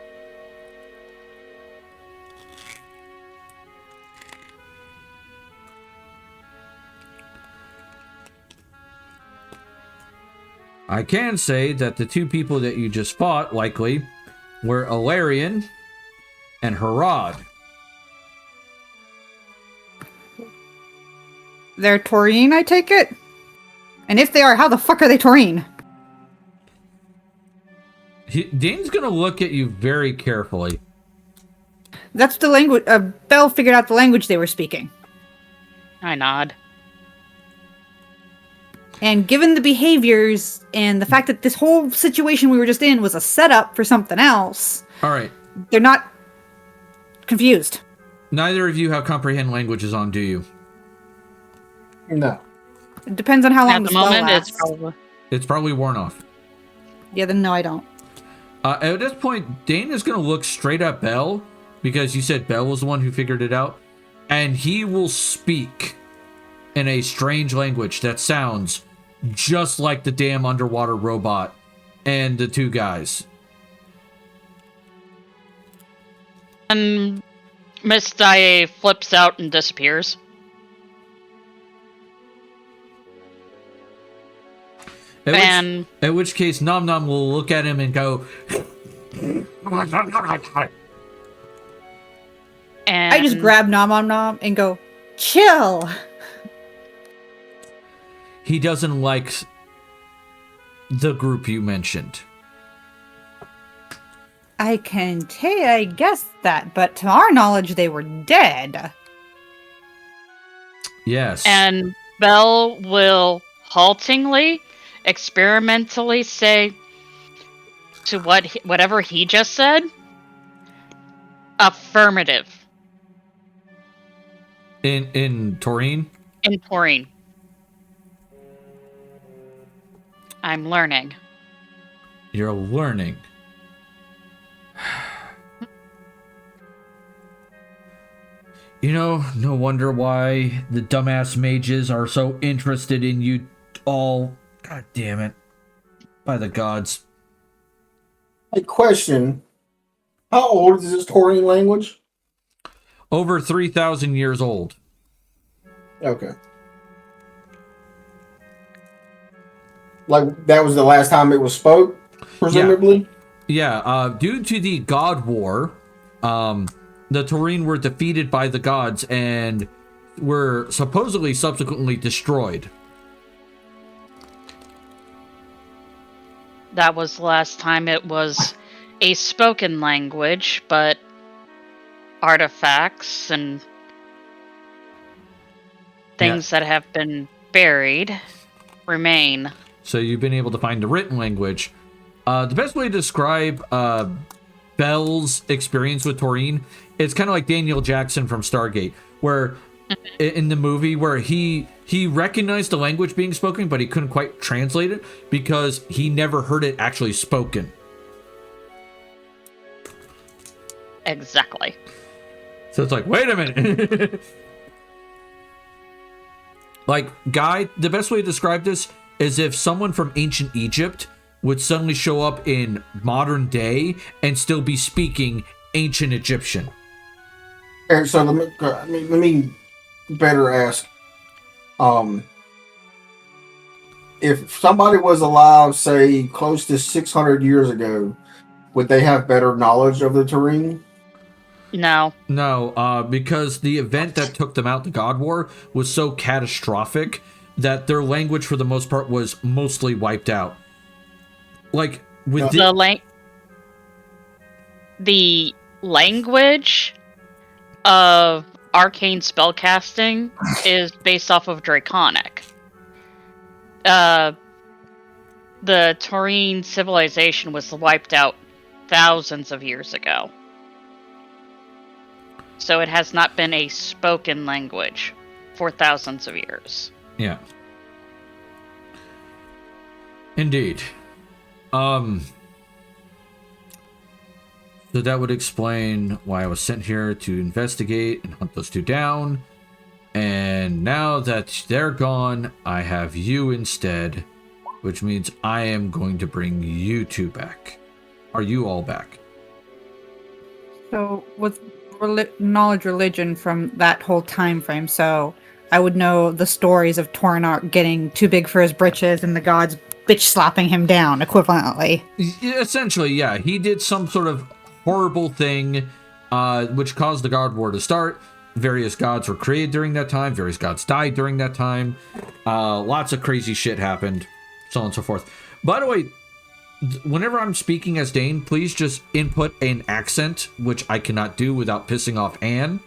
I can say that the two people that you just fought, likely, were Alarian and Harad. They're Taurine, I take it? And if they are, how the fuck are they Taurine? Dane's gonna look at you very carefully. That's the language. Belle figured out the language they were speaking. I nod. And given the behaviors and the fact that this whole situation we were just in was a setup for something else, All right. they're not confused. Neither of you have comprehend languages on, do you? No. It depends on how long At the the spell moment, lasts. it's probably. It's probably worn off. Yeah, then no, I don't. At this point, Dane is going to look straight at Bell, because you said Bell was the one who figured it out, and he will speak in a strange language that sounds just like the damn underwater robot and the two guys. And Miss Dye flips out and disappears. At which case, Nom Nom will look at him and go... And I just grab Nom Nom Nom and go, chill. He doesn't like the group you mentioned. I guess that, but to our knowledge, they were dead. Yes. And Belle will haltingly, experimentally say to whatever he just said, affirmative. In Taurine? In Taurine. I'm learning. You're learning. You know, no wonder why the dumbass mages are so interested in you all. God damn it. By the gods. A question. How old is this Taurian language? Over 3,000 years old. Okay. Like, that was the last time it was spoke, presumably? Yeah, due to the God War, the Taurine were defeated by the gods and were supposedly subsequently destroyed. That was the last time it was a spoken language, but artifacts and things that have been buried remain. So you've been able to find the written language. The best way to describe Bell's experience with Taurine is kind of like Daniel Jackson from Stargate, where in the movie where he recognized the language being spoken, but he couldn't quite translate it because he never heard it actually spoken. Exactly. So it's like, wait a minute. Like, Guy, the best way to describe this is if someone from ancient Egypt would suddenly show up in modern day and still be speaking ancient Egyptian. Okay, so let me better ask. If somebody was alive, say, close to 600 years ago, would they have better knowledge of the Taurine? No. No, because the event that took them out, the God War, was so catastrophic that their language, for the most part, was mostly wiped out. Like, with the language of arcane spellcasting is based off of Draconic. The Taurine civilization was wiped out thousands of years ago. So it has not been a spoken language for thousands of years. Yeah. Indeed. So that would explain why I was sent here to investigate and hunt those two down. And now that they're gone, I have you instead, which means I am going to bring you two back. Are you all back? So, with knowledge religion from that whole time frame, so I would know the stories of Tornar getting too big for his britches and the gods bitch slapping him down equivalently. Essentially, yeah. He did some sort of horrible thing which caused the God War to start. Various gods were created during that time. Various gods died during that time. Lots of crazy shit happened. So on and so forth. By the way, whenever I'm speaking as Dane, please just input an accent, which I cannot do without pissing off Anne.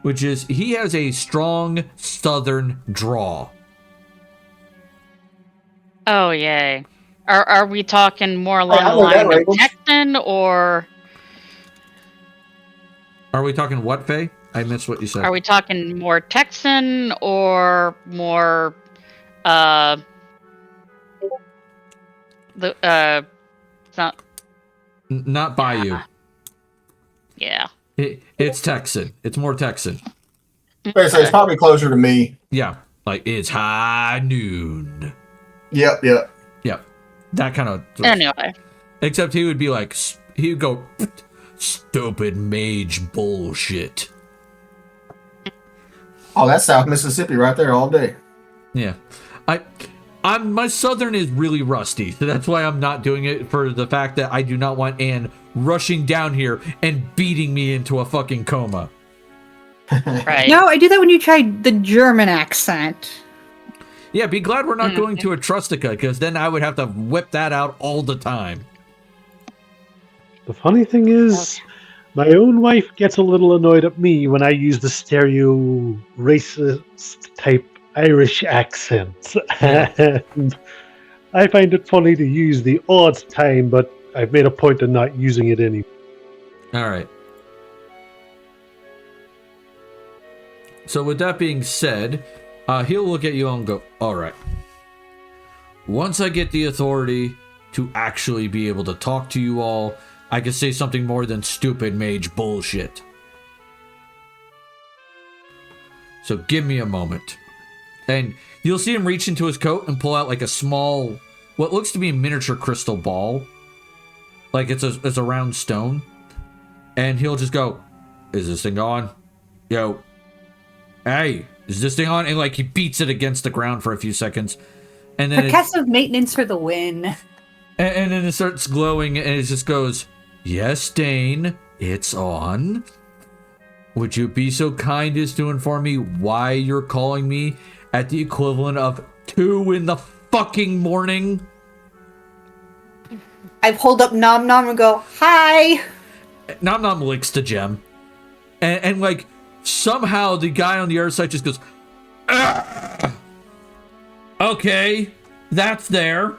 Which is, he has a strong southern drawl. Oh, yay. Are we talking more along the line of Texan, or... Are we talking what, Faye? I missed what you said. Are we talking more Texan or more it's Not Bayou. Yeah. It's Texan. It's more Texan. It's probably closer to me. Yeah. Like, it's high noon. Yep. Yep. That kind of... Anyway. Except he would be like... He would go... Stupid mage bullshit. Oh, that's South Mississippi right there all day. Yeah. My Southern is really rusty, so that's why I'm not doing it, for the fact that I do not want Anne rushing down here and beating me into a fucking coma. Right. No, I do that when you try the German accent. Yeah, be glad we're not going to Etrustica, because then I would have to whip that out all the time. The funny thing is, my own wife gets a little annoyed at me when I use the stereo racist type Irish accent. And I find it funny to use the odd time, but I've made a point of not using it anymore. All right. So with that being said, he'll look at you and go, all right. Once I get the authority to actually be able to talk to you all, I can say something more than stupid mage bullshit. So give me a moment. And you'll see him reach into his coat and pull out like a small, what looks to be a miniature crystal ball. Like it's a round stone. And he'll just go, is this thing on? Yo. Hey, is this thing on? And like he beats it against the ground for a few seconds. And then Percussive maintenance for the win. And then it starts glowing and it just goes, yes, Dane, it's on. Would you be so kind as to inform me why you're calling me at the equivalent of 2 in the fucking morning? I hold up Nom Nom and go, hi! Nom Nom licks the gem. And like, somehow the guy on the other side just goes, "Ugh. Okay, that's there."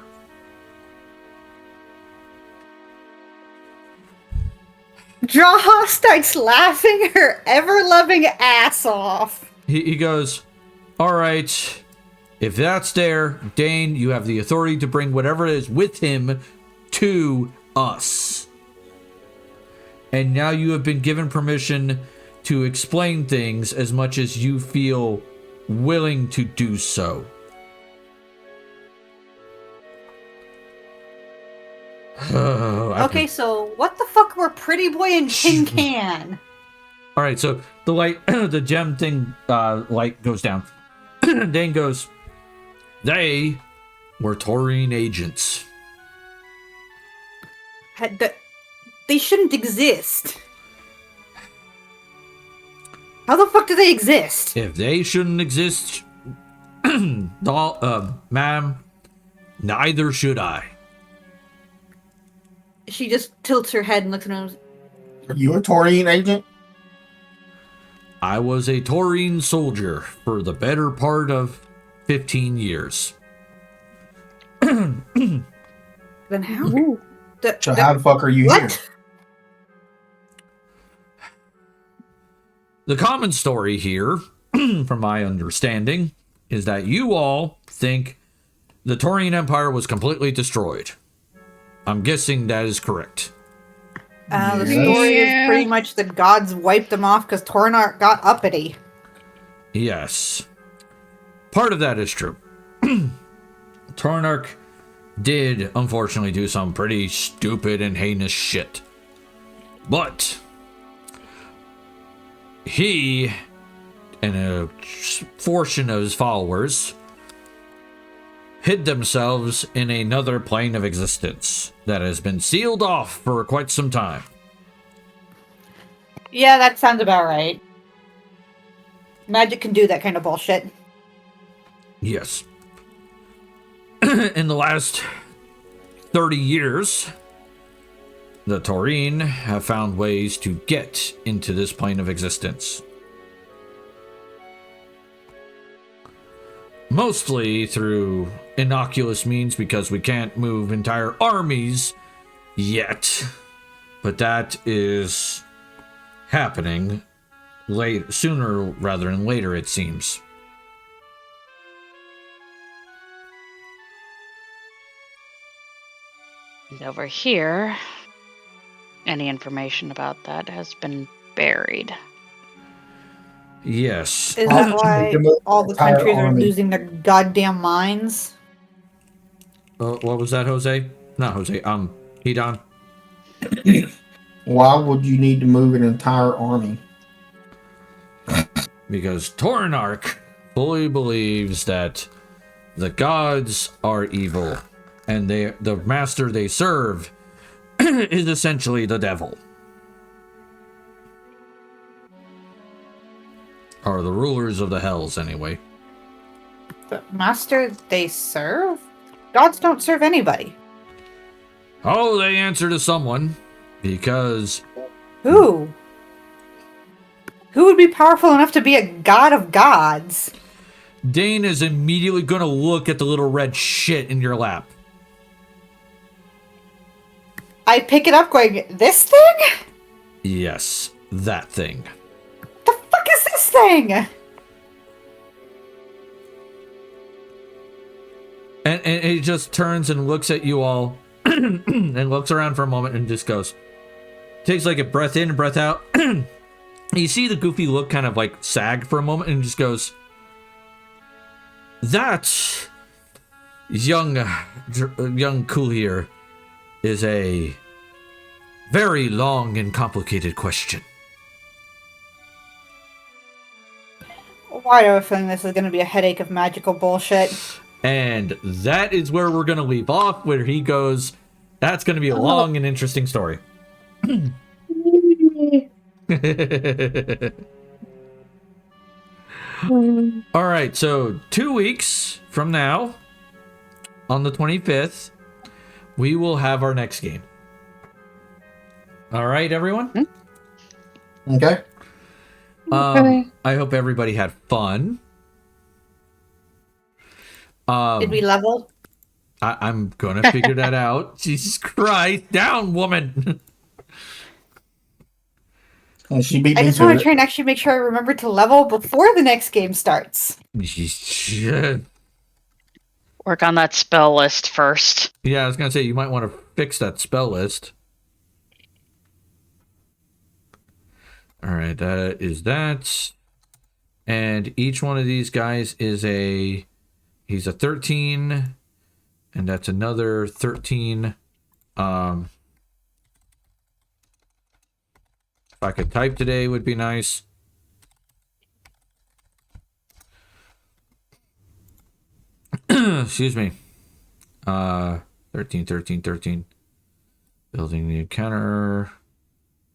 Draha starts laughing her ever-loving ass off. He goes, all right, if that's there, Dane, you have the authority to bring whatever it is with him to us. And now you have been given permission to explain things as much as you feel willing to do so. Okay, so what the fuck were Pretty Boy and Tin Can? All right, so the light, the gem thing, light goes down. Dane goes, they were Taurine agents. They shouldn't exist. How the fuck do they exist? If they shouldn't exist, ma'am, neither should I. She just tilts her head and looks at him. Are you a Taurine agent? I was a Taurine soldier for the better part of 15 years. Then how? So how the fuck are you here? The common story here, from my understanding, is that you all think the Taurine Empire was completely destroyed. I'm guessing that is correct. The story is pretty much the gods wiped them off because Tornar got uppity. Yes. Part of that is true. Tornarch did, unfortunately, do some pretty stupid and heinous shit. But he and a portion of his followers hid themselves in another plane of existence that has been sealed off for quite some time. Yeah, that sounds about right. Magic can do that kind of bullshit. Yes. In the last 30 years, the Taurine have found ways to get into this plane of existence. Mostly through innocuous means because we can't move entire armies yet. But that is happening sooner rather than later, it seems. And over here, any information about that has been buried. Yes. Is that why all the countries are losing their goddamn minds? What was that, Jose? Not Jose. Hedon. Why would you need to move an entire army? Because Tornarch fully believes that the gods are evil, and the master they serve is essentially the devil. Or the rulers of the hells, anyway. The master they serve? Gods don't serve anybody. Oh, they answer to someone, because... Who? Who would be powerful enough to be a god of gods? Dane is immediately going to look at the little red shit in your lap. I pick it up going, this thing? Yes, that thing. The fuck is this thing? And he just turns and looks at you all and looks around for a moment and just goes, takes like a breath in and breath out. You see the goofy look kind of like sag for a moment and just goes, that young cool here is a very long and complicated question. Why do I have a feeling this is going to be a headache of magical bullshit? And that is where we're going to leave off, where he goes, that's going to be a long and interesting story. All right, so 2 weeks from now, on the 25th, we will have our next game. All right, everyone? Okay. I hope everybody had fun. Did we level? I'm going to figure that out. Jesus Christ. Down, woman. And she beat I me just to want to it. try and actually make sure I remember to level before the next game starts. Work on that spell list first. Yeah, I was going to say, you might want to fix that spell list. All right, that is that. And each one of these guys is he's a 13, and that's another 13. If I could type today would be nice. Excuse me. 13. Building the encounter.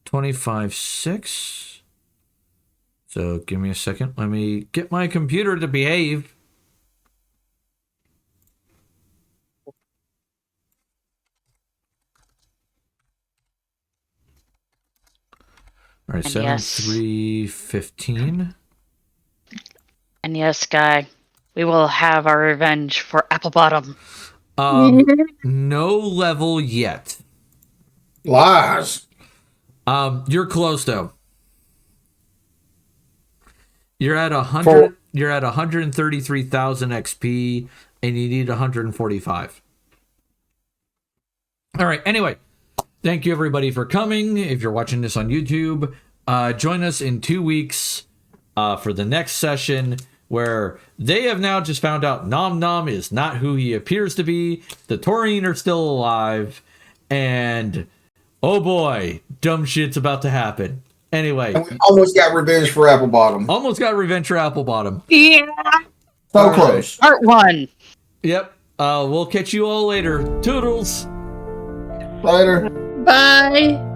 25-6. So give me a second. Let me get my computer to behave. All right, 7, yes. 3, 15. And yes, Guy, we will have our revenge for Apple Bottom. No level yet. Lies. You're close though. You're at 100. You're at 133,000 XP, and you need 145. All right. Anyway, thank you everybody for coming. If you're watching this on YouTube, join us in 2 weeks for the next session, where they have now just found out Nom Nom is not who he appears to be. The Taurine are still alive, and oh boy, dumb shit's about to happen. Anyway, And we almost got revenge for Applebottom. almost got revenge for Applebottom. Yeah. So close. Part 1. Yep. We'll catch you all later. Toodles. Later. Bye.